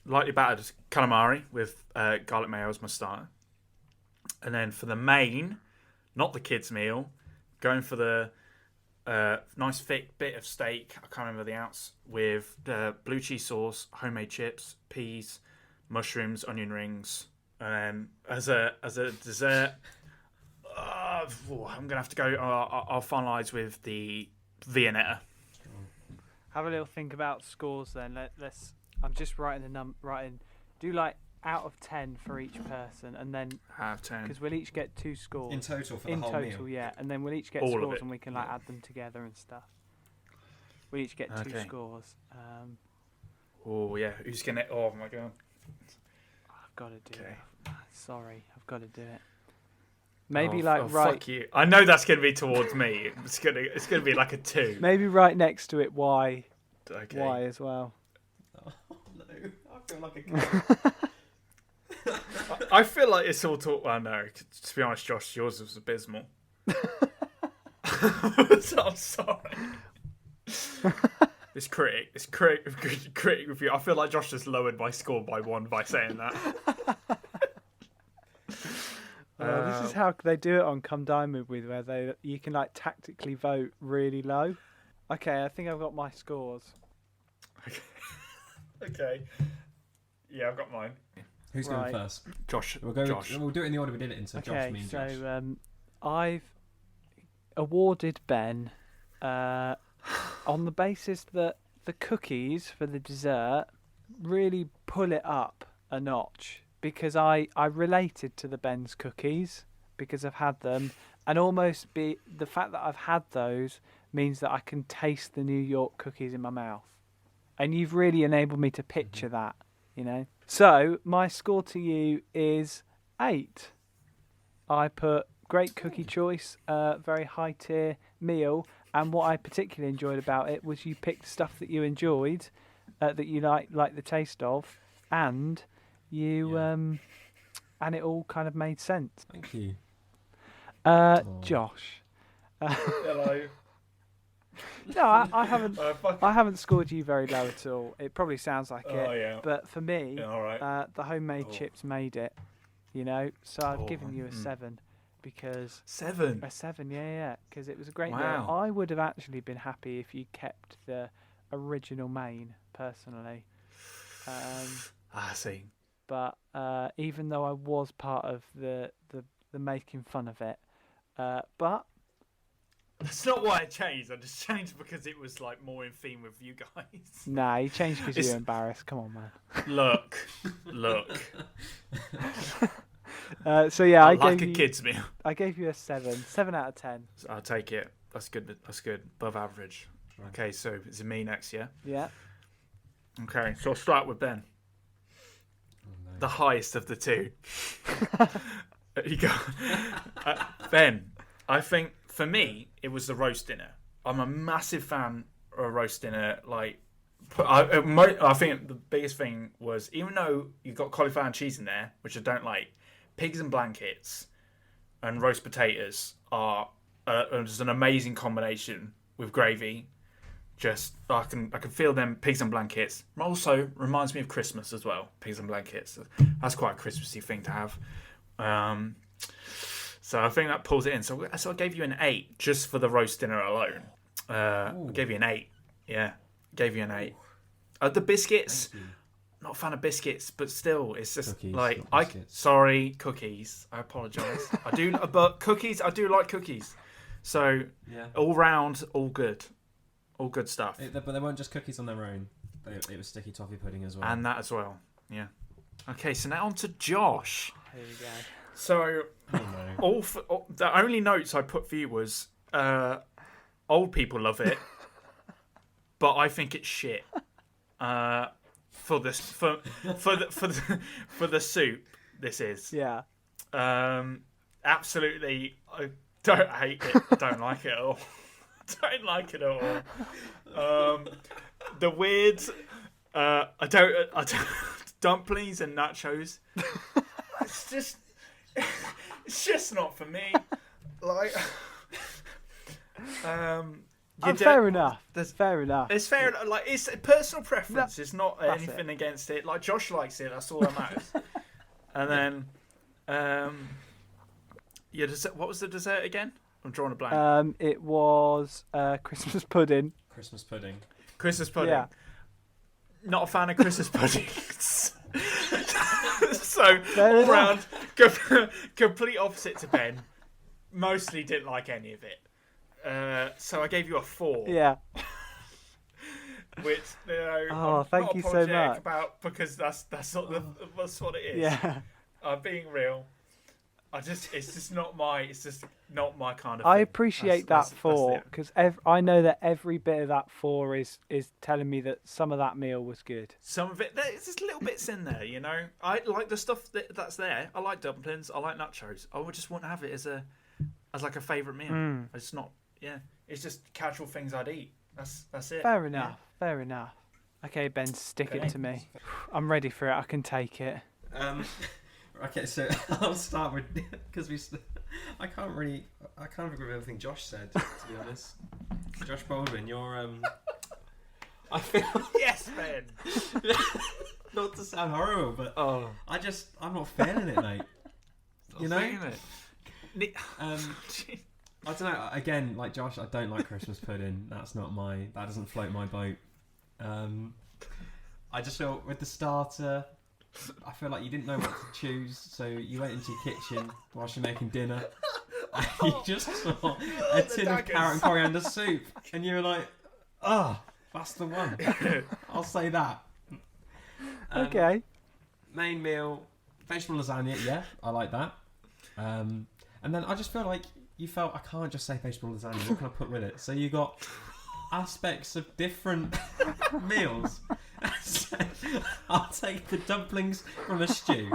lightly battered calamari with garlic mayo as my starter, and then for the main, not the kids' meal, going for the nice thick bit of steak. I can't remember the ounce, with blue cheese sauce, homemade chips, peas, mushrooms, onion rings, and then as a dessert, I'm gonna have to go. I'll finalise with the Viennetta. Have a little think about scores then. Let's. I'm just writing do like out of 10 for each person, and then Out of 10. because we'll each get 2 scores In total for the in whole total, meal. yeah, and then we'll each get All of scores it. and we can like add them together and stuff. We each get 2 Okay. scores. Oh yeah, who's gonna? Oh my god. I've got to do Okay. that. Sorry, I've got to do it. Maybe right. Fuck you. I know that's gonna be towards me. It's gonna be like a 2. Maybe right next to it, Y. Okay. Y as well. Oh, no, I feel like a kid. I feel like it's all talk. Well, no. To be honest, Josh, yours was abysmal. So I'm sorry. It's critic review. I feel like Josh just lowered my score by 1 by saying that. This is how they do it on Come Dine With, where you can like tactically vote really low. Okay, I think I've got my scores. Okay. Yeah, I've got mine. Who's going first? Josh. We'll do it in the order we did it in. So Okay, Josh, me and Josh. so I've awarded Ben on the basis that the cookies for the dessert really pull it up a notch, because I related to the Ben's cookies because I've had them, and almost the fact that I've had those means that I can taste the New York cookies in my mouth, and you've really enabled me to picture that, you know. So my score to you is 8. I put great cookie choice, very high tier meal, and what I particularly enjoyed about it was you picked stuff that you enjoyed, that you like the taste of, and you and it all kind of made sense. Thank you. Josh. Hello. No, I haven't. I haven't scored you very low at all. It probably sounds like it, Yeah. but for me, Yeah, all right. the homemade chips made it. You know, so I've given you a 7 because 7. a 7, yeah, because it was a great Wow. meal. I would have actually been happy if you kept the original main, personally. I see. But even though I was part of the making fun of it, but That's not why I changed. I just changed because it was like more in theme with you guys. nah, you changed because It's- you're embarrassed. Come on, man. Look. So yeah, I like gave a you, kid's meal. I gave you a 7 out of 10. I'll take it. That's good. Above average. Right. Okay, so is it me next, yeah? Yeah. Okay, so I'll start with Ben. Oh, no. The highest of the two. You go. Ben, I think for me, it was the roast dinner. I'm a massive fan of a roast dinner. Like, I think the biggest thing was, even though you got cauliflower and cheese in there, which I don't like, pigs and blankets and roast potatoes are just an amazing combination with gravy. Just I can feel them pigs and blankets. Also reminds me of Christmas as well. Pigs and blankets. That's quite a Christmassy thing to have. So I think that pulls it in. So I gave you an 8 just for the roast dinner alone. I gave you an 8. Yeah, gave you an 8. The biscuits. Not a fan of biscuits, but still, it's just Cookies, like not biscuits. sorry, cookies. I apologise. I do, but cookies. I do like cookies. So Yeah. all round, all good stuff, But they weren't just cookies on their own. It was sticky toffee pudding as well. and that as well. Yeah. Okay, so now on to Josh. Here you go. So oh, no. the only notes I put for you was old people love it, but I think it's shit. For the soup, this is Yeah. absolutely. I don't hate it. I don't like it at all. Don't like it at all. The weird. I don't dumplings and nachos. It's just not for me. Like. Fair enough. Fair enough. It's fair. Like, it's a personal preference. It's not that's anything against it. Like, Josh likes it. That's all that matters. And then, what was the dessert again? I'm drawing a blank. It was Christmas pudding. Christmas pudding. Christmas pudding. Yeah. Not a fan of Christmas puddings. So Fair all enough. round, complete opposite to Ben. Mostly didn't like any of it. So I gave you a 4. Yeah. Which Oh, I'm thank not you so apologetic much. about, because that's what it is. Yeah. I'm being real. it's just not my kind of I thing. appreciate That's that four it. because I know that every bit of that four is telling me that some of that meal was good. Some of it, there's just little bits in there, you know. I like the stuff that's there. I like dumplings. I like nachos. I would just want to have it as like a favourite meal. It's not, it's just casual things I'd eat. That's it. Fair enough. Fair enough. Okay, Ben, stick it to me. I'm ready for it. I can take it. Okay, so I'll start with because I can't agree with everything Josh said. To be honest, Josh Baldwin, you're I feel Yes, Ben. not to sound horrible, but I'm not feeling it, mate. You know, I don't know. Again, like Josh, I don't like Christmas pudding. That doesn't float my boat. I just feel with the starter, I feel like you didn't know what to choose, so you went into your kitchen whilst you're making dinner, and you just saw a tin of carrot and coriander soup, and you were like, that's the one. I'll say that. Okay. Main meal, vegetable lasagna, yeah, I like that. And then I just feel like you felt, I can't just say vegetable lasagna, what can I put with it? So you got aspects of different meals. So I'll take the dumplings from a stew,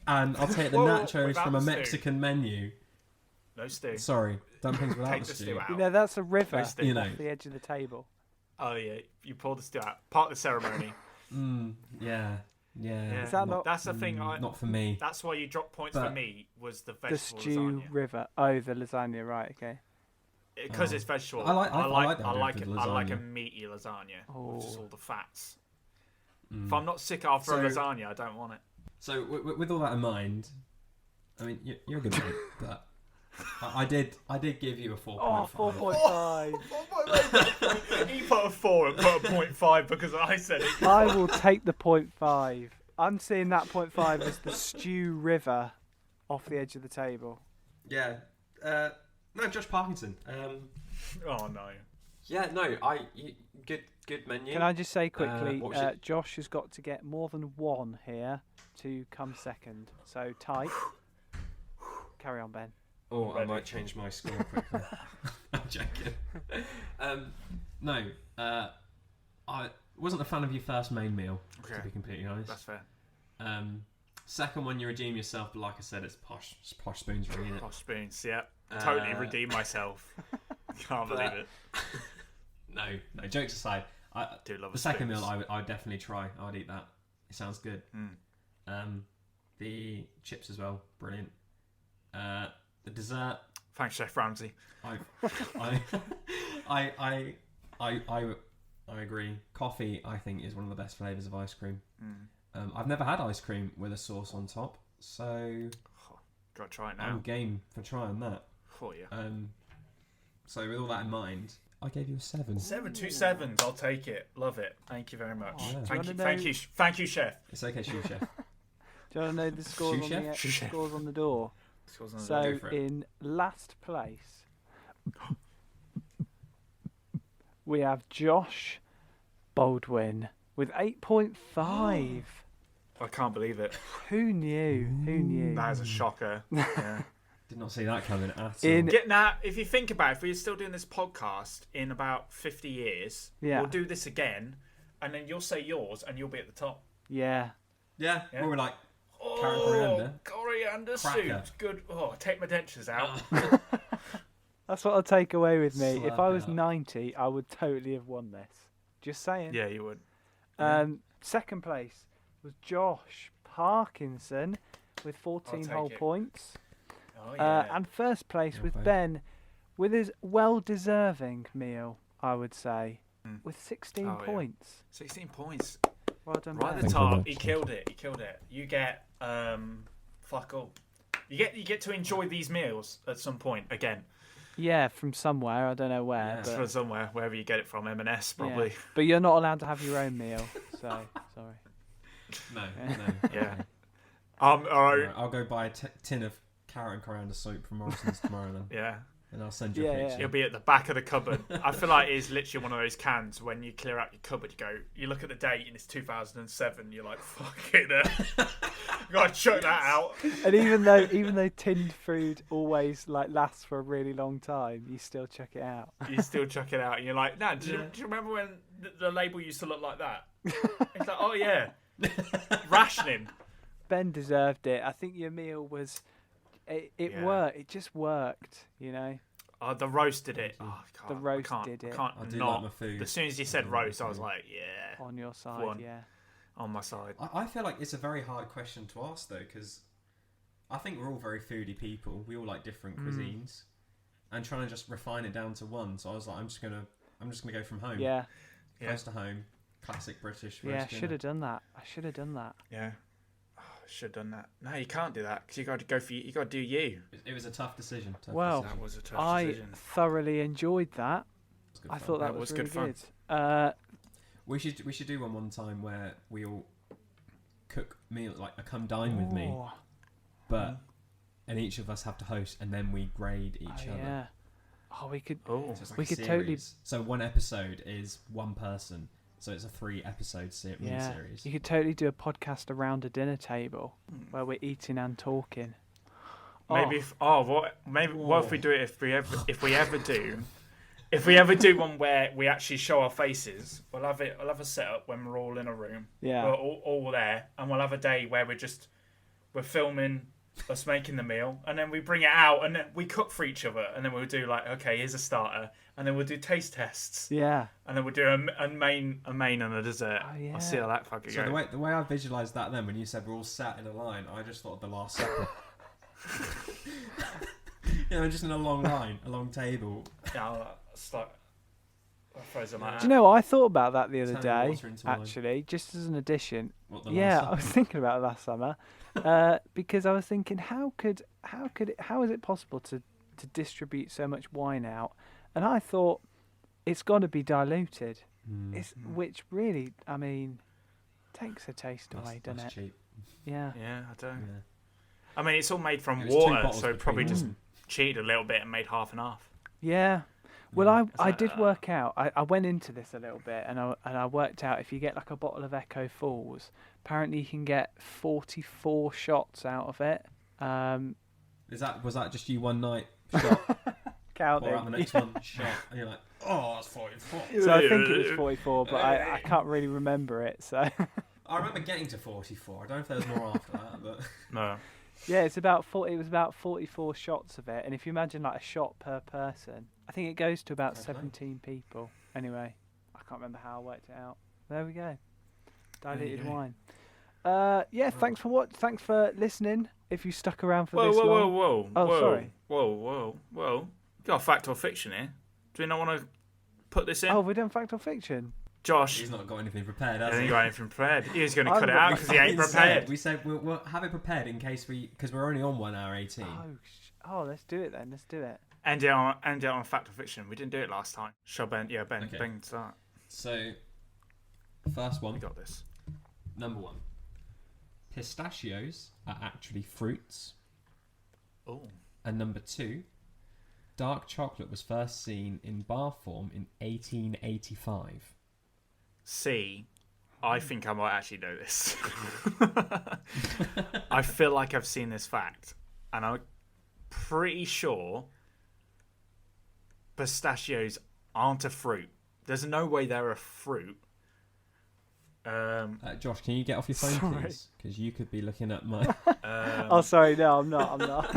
and I'll take the nachos from a Mexican menu. No stew. Sorry, dumplings without Take the the stew. stew out. You know, that's a river off You know. the edge of the table. Oh yeah, you pull the stew out. Part of the ceremony. Yeah. Is that not That's the thing. Not for me. That's why you dropped points for me. Was the the vegetable stew lasagna? river? Oh, the lasagna, right? Okay. Because it's vegetable. I like the idea of the I like a lasagna. meaty lasagna, Oh. which is all the fats. If I'm not sick after a lasagna, I don't want it. So with all that in mind, I mean, you're a good mate, but I did give you a 4.5. Oh, 4.5. He put a 4 and put a 0.5 because I said it. I will take the 0.5. I'm seeing that 0.5 as the stew river off the edge of the table. Yeah. No, Josh Parkinson. Oh no. Yeah, no, good menu. Can I just say quickly, what was it? Josh has got to get more than one here to come second. So tight. Carry on, Ben. Oh, I might change my score quickly. I'm joking. No, I wasn't a fan of your first main meal, to be completely honest. That's fair. Second one, you redeem yourself, but like I said, it's posh spoons really, isn't it? Posh spoons, yeah. Totally redeemed myself. Can't believe it. No, jokes aside, I do love the second meal I would definitely try. I would eat that. It sounds good. The chips as well, brilliant. The dessert. Thanks, Chef Ramsay. I agree. Coffee, I think, is one of the best flavours of ice cream. I've never had ice cream with a sauce on top, so Gotta try it now. I'm game for trying that. Oh yeah. So with all that in mind, I gave you a 7. 7 2 7s. I'll take it. Love it. Thank you very much. Yeah. Thank you, Chef. It's okay, Shoe Chef. Do you want to know the scores on the Chef. scores on the door? So Go for it. in last place, we have Josh Baldwin with 8.5. I can't believe it. Who knew? Who knew? That is a shocker. Yeah. Did not see that coming at all. Now, if you think about it, if we're still doing this podcast in about 50 years, we'll do this again, and then you'll say yours, and you'll be at the top. Yeah. Yeah, Yeah. we were like, coriander. Coriander Cracker. soup. Good. Oh, take my dentures out. That's what I'll take away with me. If Slap I it was up. 90, I would totally have won this. Just saying. Yeah, you would. Second place was Josh Parkinson with 14 take whole it. points. Oh, yeah. And first place Yeah, with babe. Ben with his well-deserving meal, I would say, with 16 Oh, yeah. points. 16 points. Well done, Right at Ben. the Thank you very top. much. He killed it. He killed it. You get fuck all. You get to enjoy these meals at some point again. Yeah, from somewhere. I don't know where. Yeah. But, From somewhere, wherever you get it from, M&S probably. yeah. But you're not allowed to have your own meal. So, sorry. No. Yeah. All right. Right, I'll go buy a tin of carrot and coriander soup from Morrison's tomorrow then. Yeah. And I'll send you a Yeah, picture. It'll be at the back of the cupboard. I feel like it's literally one of those cans when you clear out your cupboard, you look at the date and it's 2007. You're like, fuck it, you gotta chuck that out. And even though tinned food always like lasts for a really long time, you still check it out. You still chuck it out, and you're like, nah. Do you remember when the label used to look like that? It's like, oh yeah, rationing. Ben deserved it. I think your meal was. It Yeah. worked. It just worked. You know. Oh, the roast did it. Oh, I can't, The roast I can't, did it. I can't I do not. like my food. As soon as you said roast, I was like, yeah, On your side, One. yeah. on my side. I feel like it's a very hard question to ask though, because I think we're all very foodie people. We all like different cuisines, and trying to just refine it down to one. So I was like, I'm just gonna go from home. Yeah. Close to home, classic British. Yeah. roast Should dinner. have done that. I should have done that. Yeah. Oh, I should have done that. No, you can't do that because you got to go for you. Got to do you. It was a tough decision. Well, That was a tough I decision. thoroughly enjoyed that. It was good I fun. thought that That was was really good good. We should do one time where we all cook meal, like come dine with me, Oh, but and each of us have to host, and then we grade each other. yeah. Oh, we could. Oh, So it's like We a could totally- series. So one episode is one person, so it's a 3-episode Yeah. series. You could totally do a podcast around a dinner table where we're eating and talking. maybe. What if we do it if we ever do one where we actually show our faces? We'll have a setup when we're all in a room. Yeah. We're all there, and we'll have a day where we're filming us making the meal, and then we bring it out, and then we cook for each other, and then we'll do like, okay, here's a starter, and then we'll do taste tests, Yeah. and then we'll do a main and a dessert. Oh, yeah. I'll see how that fucking So goes. the way I visualised that then, when you said we're all sat in a line, I just thought of the Last Supper. Just in a long line, a long table. Yeah, I'll throw some out. Do you know what? I thought about that the other Turning day, water into wine. actually, just as an addition. What, the Yeah, Last I was Supper? thinking about it last summer because I was thinking, how is it possible to distribute so much wine out? And I thought it's got to be diluted. Which really, I mean, takes a taste away, doesn't That's it? cheap. Yeah. Yeah, I don't. Yeah. I mean, it's all made from It was 2 water, bottles so probably between just us. cheated a little bit and made half and half. Yeah. Well, Yeah. I did work out. I went into this a little bit, and I worked out if you get like a bottle of Echo Falls, apparently you can get 44 shots out of it. Was that just you one night shot? Counting. Pour out the next one shot, and you're like, oh, that's 44. So I think it was 44, but I can't really remember it. So I remember getting to 44. I don't know if there was more after that, but No. yeah, it was about 44 shots of it, and if you imagine like a shot per person, I think it goes to about Okay. 17 people. Anyway, I can't remember how I worked it out. There we go. There you Diluted go. wine. Yeah, thanks for listening. If you stuck around for Whoa, this whoa, long. whoa, whoa. Oh, whoa, sorry. Whoa. You got fact or fiction here? Do we not want to put this in? Oh, we're doing fact or fiction. Josh, he's not got anything prepared, he has ain't he? got anything prepared. He was going to I cut it haven't out got because he ain't prepared. We said we'll have it prepared in case because we're only on 1 hour 18. Oh, let's do it then. Let's do it. End it on fact or fiction. We didn't do it last time. Shall Ben? Yeah, Ben. Okay. Ben, start. So, first We one, got this. number 1. Pistachios are actually fruits. Oh. And number 2, dark chocolate was first seen in bar form in 1885. C. I think I might actually know this. I feel like I've seen this fact, and I'm pretty sure pistachios aren't a fruit. There's no way they're a fruit. Josh, can you get off your phone, Sorry. please? Because you could be looking at my... Oh, sorry. No, I'm not. I'm not.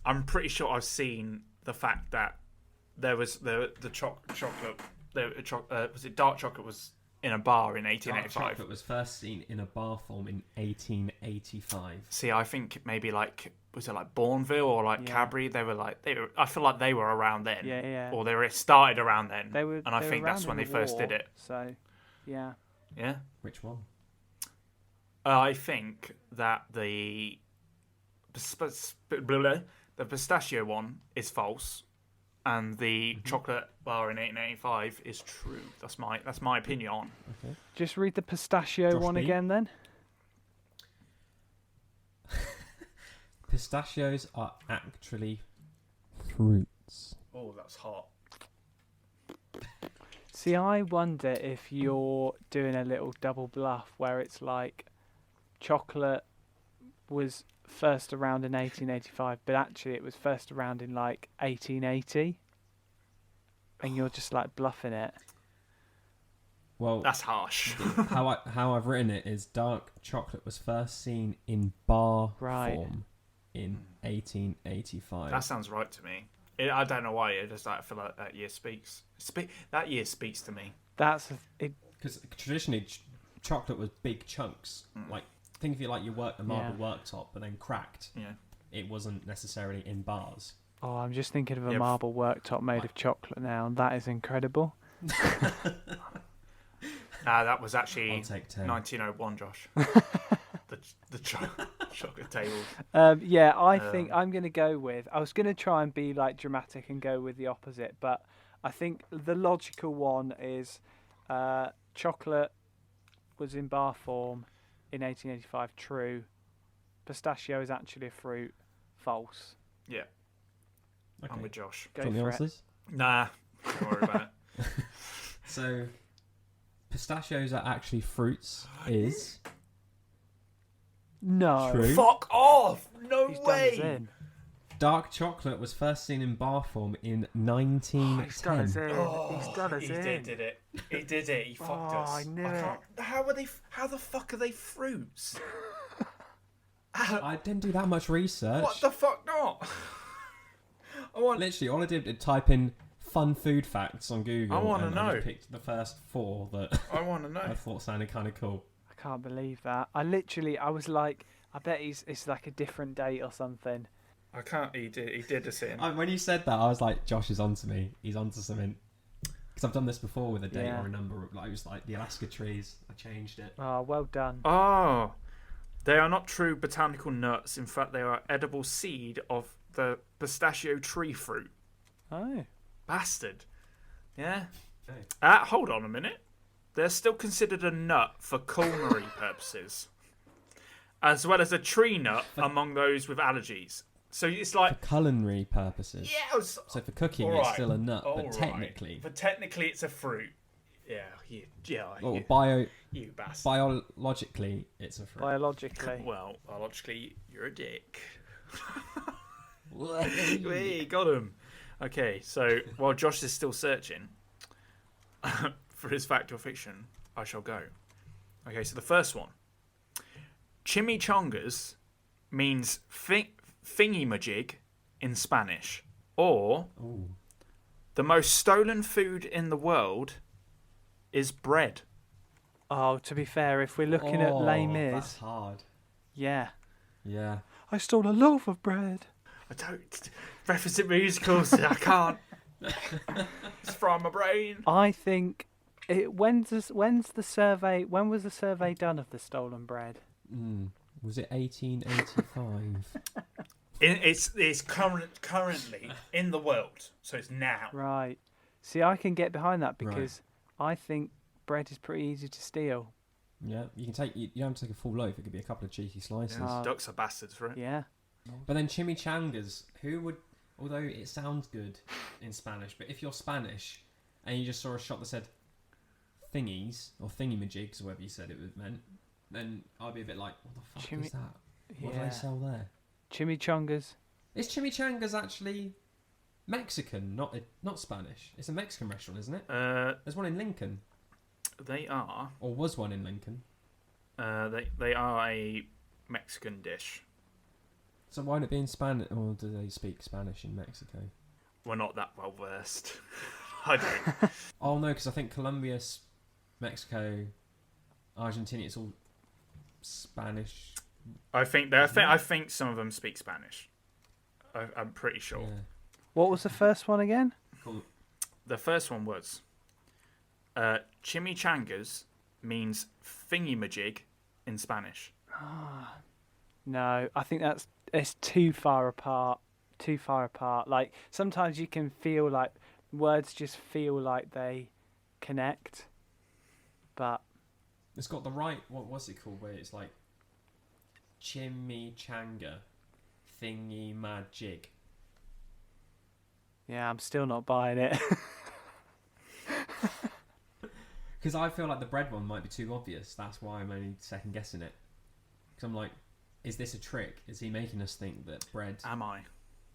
I'm pretty sure I've seen the fact that there was the chocolate. Was it dark chocolate was in a bar in Dark 1885? chocolate was first seen in a bar form in 1885. See, I think maybe was it like Bourneville or like Yeah. Cadbury? I feel like they were around then. Yeah. Or they were started around then. They were. and I they were think that's around when in they the first war, did it. So, yeah. Yeah. Which one? I think that the pistachio one is false, and the chocolate bar in 1885 is true. That's my opinion. Okay. Just read the pistachio Josh one B? again, then. Pistachios are actually fruits. Oh, that's hot. See, I wonder if you're doing a little double bluff where it's like chocolate was first around in 1885, but actually it was first around in like 1880, and you're just like bluffing it. Well, That's harsh. how I've written it is dark chocolate was first seen in bar Right. form in 1885. That sounds right to me. I don't know why. It just like I feel like that year speaks. That year speaks to me. That's it. Because traditionally, chocolate was big chunks. Like, think of it like you worked a marble worktop, but then cracked. Yeah. It wasn't necessarily in bars. Oh, I'm just thinking of a Yeah, marble worktop made of chocolate now, and that is incredible. Nah, that was actually I'll take 10. 1901, Josh. the chocolate table. Yeah, I think I'm going to go with. I was going to try and be like dramatic and go with the opposite, but I think the logical one is chocolate was in bar form in 1885. True. Pistachio is actually a fruit. False. Yeah, Okay. I'm with Josh. Go Do you for want the it. answers? Nah, don't worry about it. So, pistachios are actually fruits. Is No. True. Fuck off! No He's done us way. in. dark chocolate was first seen in bar form in He's done us 1910. in. Oh, He's done us he in. did it. He did it. He fucked us. I knew can't- How are they? How the fuck are they fruits? I didn't do that much research. What the fuck not? I want. Literally, all I did was type in fun food facts on Google. I wanna and know. I just picked the first 4 that I want to know. I thought sounded kind of cool. I can't believe that. I was like, I bet it's like a different date or something. I can't. He did us in. When you said that, I was like, Josh is onto me. He's onto something. Because I've done this before with a date Yeah. or a number. Like, it was like the Alaska trees. I changed it. Oh, well done. Oh, they are not true botanical nuts. In fact, they are edible seed of the pistachio tree fruit. Oh. Bastard. Yeah. Okay. Hold on a minute. They're still considered a nut for culinary purposes, as well as a tree nut among those with allergies. So it's like, For culinary purposes. yeah, it's, So for cooking, all it's right, still a nut, all but right. technically, But technically, it's a fruit. Yeah, or you, you bastard. biologically, it's a fruit. Biologically. Well, biologically, you're a dick. Hey. Hey, got him. Okay, so while Josh is still searching for his fact or fiction, I shall go. Okay, so the first one. Chimichangas means thingy-majig in Spanish. Or, Ooh. the most stolen food in the world is bread. Oh, to be fair, if we're looking at Les That's Mis, hard. yeah. Yeah. I stole a loaf of bread. I don't... Referencing musicals, I can't. It's from my brain. I think when was the survey done of the stolen bread? Was it 1885? It's currently in the world, so it's now. Right. See, I can get behind that because I think bread is pretty easy to steal. Yeah, you can take. You don't have to take a full loaf. It could be a couple of cheeky slices. Yeah, ducks are bastards, right? Yeah. But then chimichangas. Who would? Although it sounds good in Spanish, but if you're Spanish and you just saw a shop that said thingies or thingy-majigs or whatever you said it meant, then I'd be a bit like, what the fuck is that? What do Yeah. they sell there? Chimichangas. Is chimichangas actually Mexican, not Spanish? It's a Mexican restaurant, isn't it? There's one in Lincoln, They are. or was one in Lincoln. They are a Mexican dish. So why not be in Spanish? Or do they speak Spanish in Mexico? We're not that well versed. I don't. Oh no, because I think Colombia, Mexico, Argentina, it's all Spanish. I think some of them speak Spanish. I'm pretty sure. Yeah. What was the first one again? Cool. The first one was chimichangas means thingy-majig in Spanish. No, I think it's too far apart. Too far apart. Like sometimes you can feel like words just feel like they connect, but It's got the right. What's it called? Where it's like chimichanga, thingy majig. Yeah, I'm still not buying it. Because I feel like the bread one might be too obvious. That's why I'm only second guessing it. Because I'm like, is this a trick? Is he making us think that bread Am I?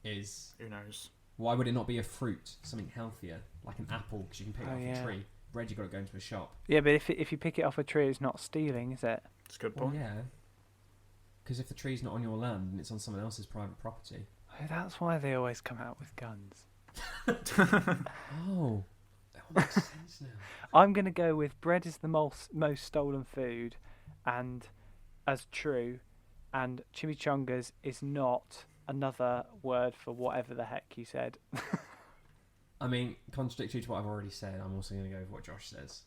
is... Who knows? Why would it not be a fruit? Something healthier, like an apple, because you can pick it Oh, off yeah. a tree. Bread, you've got to go into a shop. Yeah, but if you pick it off a tree, it's not stealing, is it? It's a good Well, point. yeah. Because if the tree's not on your land and it's on someone else's private property... Oh, that's why they always come out with guns. Oh, that makes sense now. I'm going to go with bread is the most stolen food, and as true, and chimichangas is not another word for whatever the heck you said. I mean, contradictory to what I've already said, I'm also going to go with what Josh says.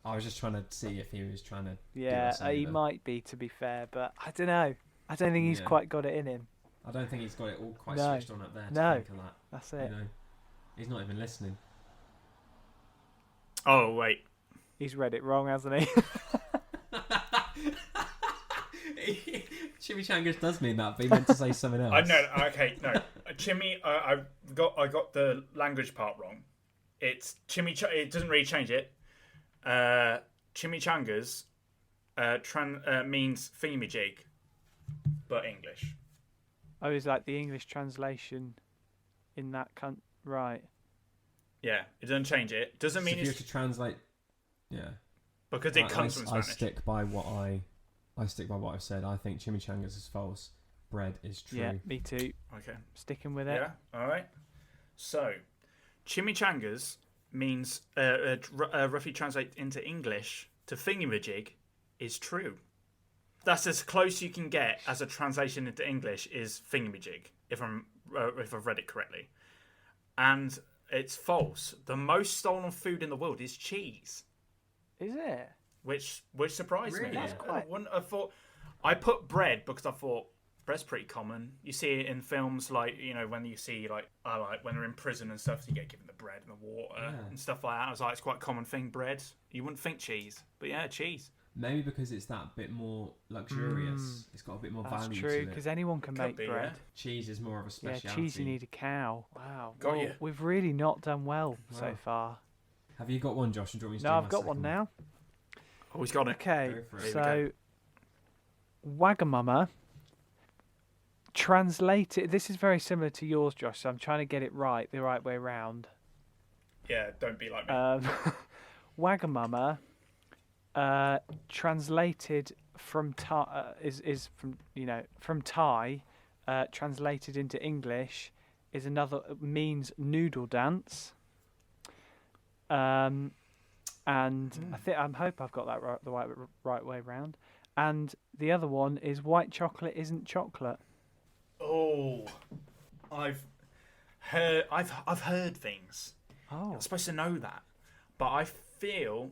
I was just trying to see if he was trying to... Yeah, he might be, to be fair, but I don't know. I don't think he's Yeah. quite got it in him. I don't think he's got it all quite No. switched on up there to No. think of that. That's You it. know, he's not even listening. Oh, wait. He's read it wrong, hasn't he? Chimichangas does mean that, but he meant to say something else. I know. Okay, no. I got the language part wrong. It's It doesn't really change it. Chimichangas means thingamajig, but English. Oh, is like the English translation in that right? Yeah, it doesn't change it. Doesn't So mean if you were it's to translate, yeah, because it comes from I Spanish. stick by what I've said. I think chimichangas is false. Bread is true. Yeah, me too. Okay. Sticking with it. Yeah. All right. So, chimichangas means roughly translate into English to thingamajig is true. That's as close you can get as a translation into English is thingamajig, if I've read it correctly. And it's false. The most stolen food in the world is cheese, Is it? which surprised Really? me. That's I put bread because I thought bread's pretty common. You see it in films like, when you see when they're in prison and stuff, you get given the bread and the water and stuff like that. I was like, it's quite a common thing, bread. You wouldn't think cheese, but yeah, cheese. Maybe because it's that bit more luxurious. It's got a bit more That's value true, to it. because anyone can Could make be, bread. Cheese is more of a Yeah, speciality. cheese, you need a cow. Wow. Got Well, you. we've really not done well so Wow. far. Have you got one, Josh? Or do you want me to No, do I've my got one second now. Oh, he's got it. Okay, Go for it. Here we so Wagamama translated. This is very similar to yours, Josh. So I'm trying to get it right, the right way round. Yeah, don't be like me. Wagamama translated from Thai is from from Thai, translated into English is another means noodle dance. And I hope I've got that right, the right way round. And the other one is white chocolate isn't chocolate. Oh, I've heard things. Oh, I'm supposed to know that, but I feel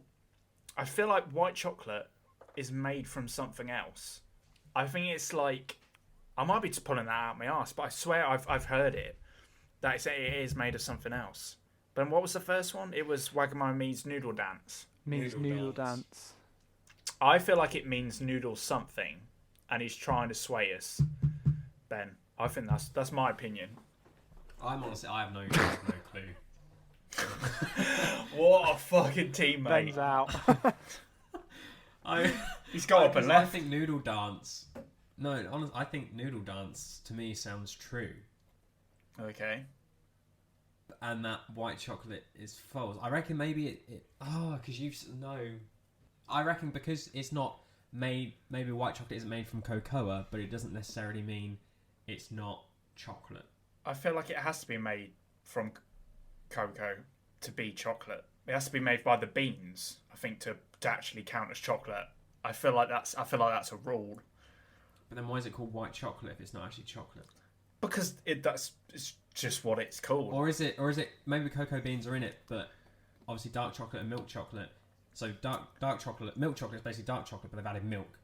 like white chocolate is made from something else. I think it's like, I might be just pulling that out of my ass, but I swear I've heard it that it is made of something else. But what was the first one? It was Wagamama means noodle dance. means noodle dance. I feel like it means noodle something, and he's trying to sway us. Ben, I think that's my opinion. I'm honestly, I have no clue. What a fucking teammate! Ben's out. He's got up and I left. think noodle dance. No, honestly, I think noodle dance to me sounds true, Okay. and that white chocolate is false. I reckon maybe because I reckon because it's not made. Maybe white chocolate isn't made from cocoa, but it doesn't necessarily mean it's not chocolate. I feel like it has to be made from cocoa to be chocolate. It has to be made by the beans, I think, to actually count as chocolate. I feel like that's a rule. But then why is it called white chocolate if it's not actually chocolate? Because it's just what it's called. Or is it maybe cocoa beans are in it, but obviously dark chocolate and milk chocolate. So dark chocolate, milk chocolate is basically dark chocolate, but they've added milk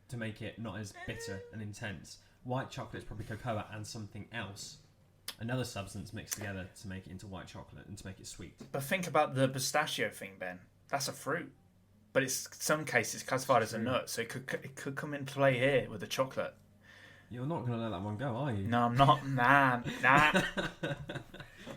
to make it not as bitter and intense. White chocolate is probably cocoa and something else, another substance mixed together to make it into white chocolate and to make it sweet. But think about the pistachio thing, Ben. That's a fruit, but it's some cases classified as a nut, so it could come into play here with the chocolate. You're not going to let that one go, are you? No, I'm not. Nah.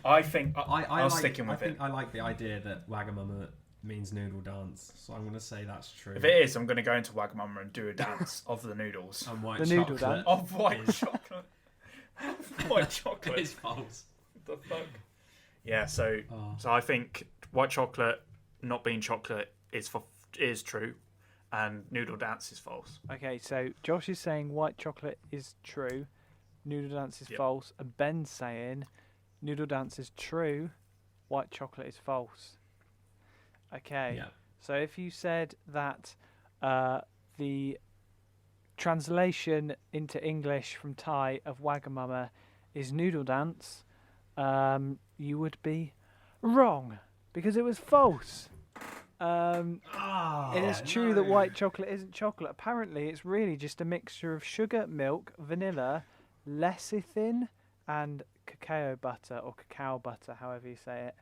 I think I'm like, sticking with I think it. I like the idea that Wagamama means noodle dance, so I'm going to say that's true. If it is, I'm going to go into Wagamama and do a dance of the noodles. And white The chocolate noodle dance? Of white chocolate. Of white chocolate. is false. What the fuck? Yeah, so Oh. I think white chocolate not being chocolate is true, and noodle dance is false. Okay, so Josh is saying white chocolate is true, noodle dance is Yep. false, and Ben's saying noodle dance is true, white chocolate is false. Okay, Yeah. so if you said that the translation into English from Thai of Wagamama is noodle dance, you would be wrong because it was false. It is true that white chocolate isn't chocolate. Apparently, it's really just a mixture of sugar, milk, vanilla, lecithin, and cacao butter or cacao butter, however you say it.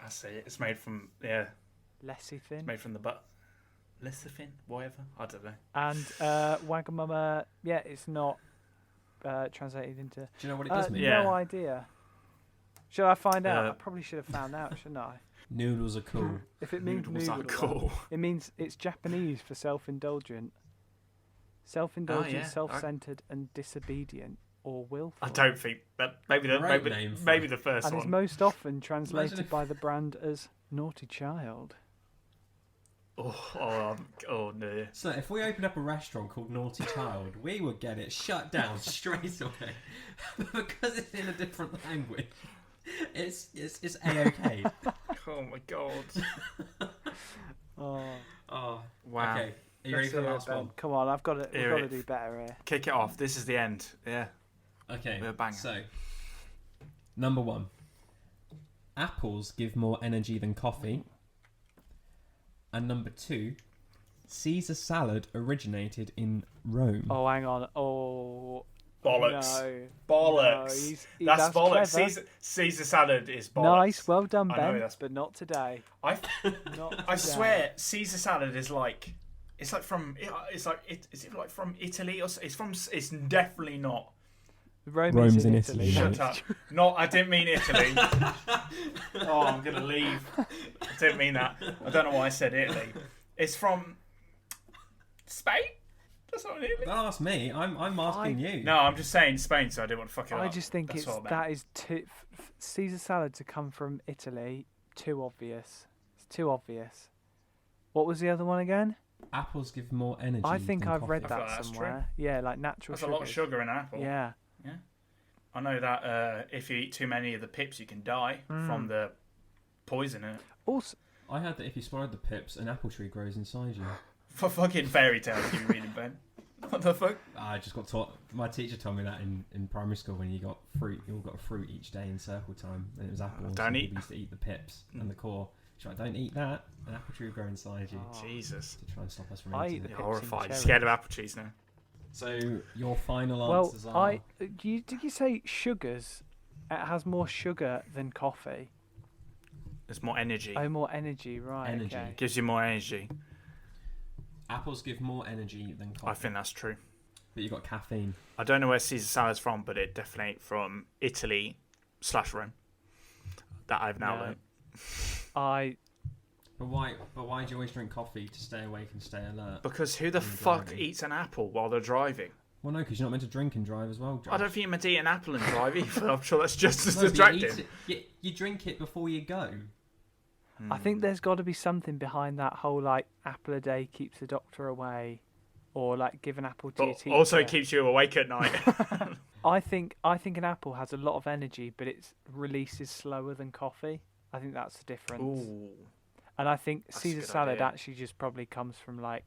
I see it. It's made from Lecithin. made from the butt. Lecithin, whatever. I don't know. And Wagamama, it's not translated into. Do you know what it does mean? Yeah. No idea. Should I find out? Uh, I probably should have found out, shouldn't I? Noodles are cool. If it means Noodles are noodle, cool. it means it's Japanese for self-indulgent. Self-indulgent, yeah. self-centered, and disobedient or willful. I don't think that. Maybe the Great name for- maybe the first And is one. most often translated Imagine if- by the brand as naughty child. Oh no. So if we opened up a restaurant called Naughty Child, we would get it shut down straight away. But because it's in a different language, it's A-okay. Oh my god. Oh, Oh, Wow. okay. Are you ready let's for the hear it, last Ben. one? Come on, we've got Hear to it. do better here. Kick it off. This is the end. Yeah. Okay, We're a banger. so number 1. Apples give more energy than coffee. And number 2, Caesar salad originated in Rome. Oh, hang on. Oh, Bollocks. No. Bollocks. No, that's bollocks. clever. Caesar salad is bollocks. Nice, well done, I know, Ben. that's- But not today. I Not I today. swear Caesar salad is like it's like from is it like from Italy or it's definitely not. Rome's in Italy. Italy. Shut up. No, I didn't mean Italy. Oh, I'm gonna leave. I didn't mean that. I don't know why I said Italy. It's from Spain. That's not Italy. Don't ask me. I'm asking you. No, I'm just saying Spain, so I didn't want to fuck it up. I just think That's it's what I meant. that is too Caesar salad to come from Italy. Too obvious. It's too obvious. What was the other one again? Apples give more energy. I think than I've read coffee. I feel that like that's true. somewhere. Yeah, like natural There's a lot of sugars. sugar in an apple. Yeah. I know that if you eat too many of the pips, you can die from the poison in it. Also, I heard that if you swallow the pips, an apple tree grows inside you. For fucking fairy tales you reading, Ben. What the fuck? I just got taught. My teacher told me that in primary school when you got fruit, you all got a fruit each day in circle time, and it was apples. Don't and eat- people used to eat the pips and the core. She's like, don't eat that. An apple tree will grow inside you Oh. Jesus. to try and stop us from I eating eat the it. pips You're and horrified. cherries. Scared of apple cheese now. So your final well, answers are. did you say sugars? It has more sugar than coffee. There's more energy. Oh, more energy, right? Energy. Okay. Gives you more energy. Apples give more energy than coffee. I think that's true. But you got caffeine. I don't know where Caesar salad's from, but it definitely ain't from Italy/Rome. That I've now No. learned. But why do you always drink coffee to stay awake and stay alert? Because who the When you're fuck driving. eats an apple while they're driving? Well, no, because you're not meant to drink and drive as well, Josh. I don't think you're meant to eat an apple and drive either. I'm sure that's just as No, but distracting. you drink it before you go. I think there's got to be something behind that whole like apple a day keeps the doctor away, or like give an apple to your But teacher. also keeps you awake at night. I think an apple has a lot of energy, but its release is slower than coffee. I think that's the difference. Ooh. And I think That's a Caesar good salad idea. actually just probably comes from like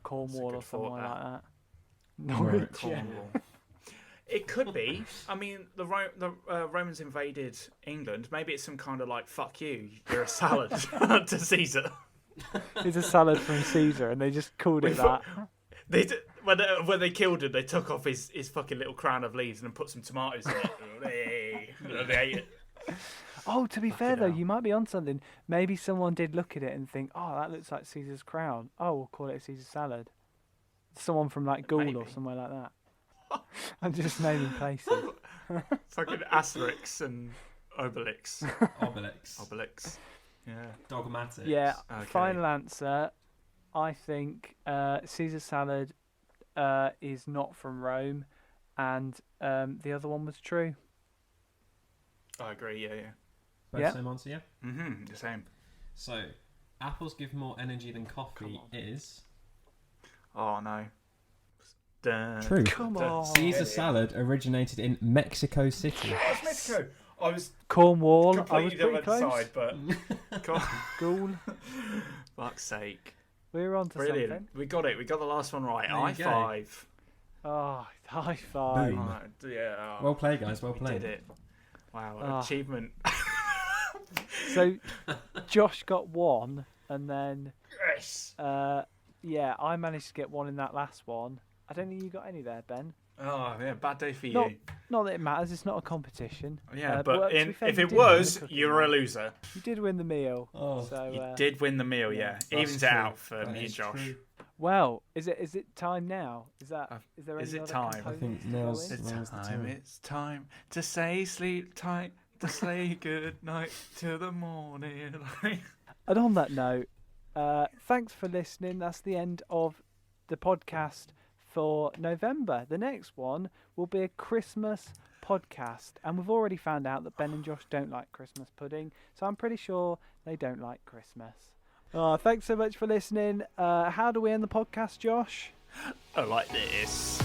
Cornwall good or somewhere thought, like that. Norwich. Norwich, yeah. Cornwall. It could be. I mean, the Romans invaded England. Maybe it's some kind of like, fuck you, you're a salad to Caesar. It's a salad from Caesar, and they just called it that. When they killed him, they took off his fucking little crown of leaves and then put some tomatoes in it. And they ate it. Oh, to be fair Fucking though, hell. you might be on something. Maybe someone did look at it and think, "Oh, that looks like Caesar's crown. Oh, we'll call it a Caesar salad." Someone from like Gaul or Maybe. somewhere like that. I'm just naming places. Fucking Asterix and Obelix. Obelix. Yeah. Dogmatics. Yeah, Okay. final answer. I think Caesar salad is not from Rome, and the other one was true. I agree. Yeah. Both Yeah. same answer, yeah? The same. So, apples give more energy than coffee is... Oh no. Dun, True. Come on. Caesar salad originated in Mexico City. That's Mexico. I was Cornwall. I was completely pretty the close. other side, but Ghoul. fuck's sake. We're on to Brilliant. something. We got it. We got the last one right. There you High go. five. Oh, high five. Boom. Yeah. Oh, Well played, guys. Well we played. did it. Wow. Ah. Achievement. So, Josh got one, and then Yes. yeah, I managed to get one in that last one. I don't think you got any there, Ben. Oh yeah. Bad day for Not- you. Not that it matters. It's not a competition. Yeah, well, but to be fair, if you it did win the was, cooking you're a one. loser. You did win the meal. Oh, so You uh, did win the meal. Yeah. That's Evens it true. out for That me and is Josh. true. well, is it time now? Is there is any it other time? I components think to go now's- in? It's Now's the time. time. It's time to say sleep tight. To say good night to the morning. And on that note, thanks for listening. That's the end of the podcast for November. The next one will be a Christmas podcast, and we've already found out that Ben and Josh don't like Christmas pudding, so I'm pretty sure they don't like Christmas. Oh, thanks so much for listening. How do we end the podcast, Josh? I like this.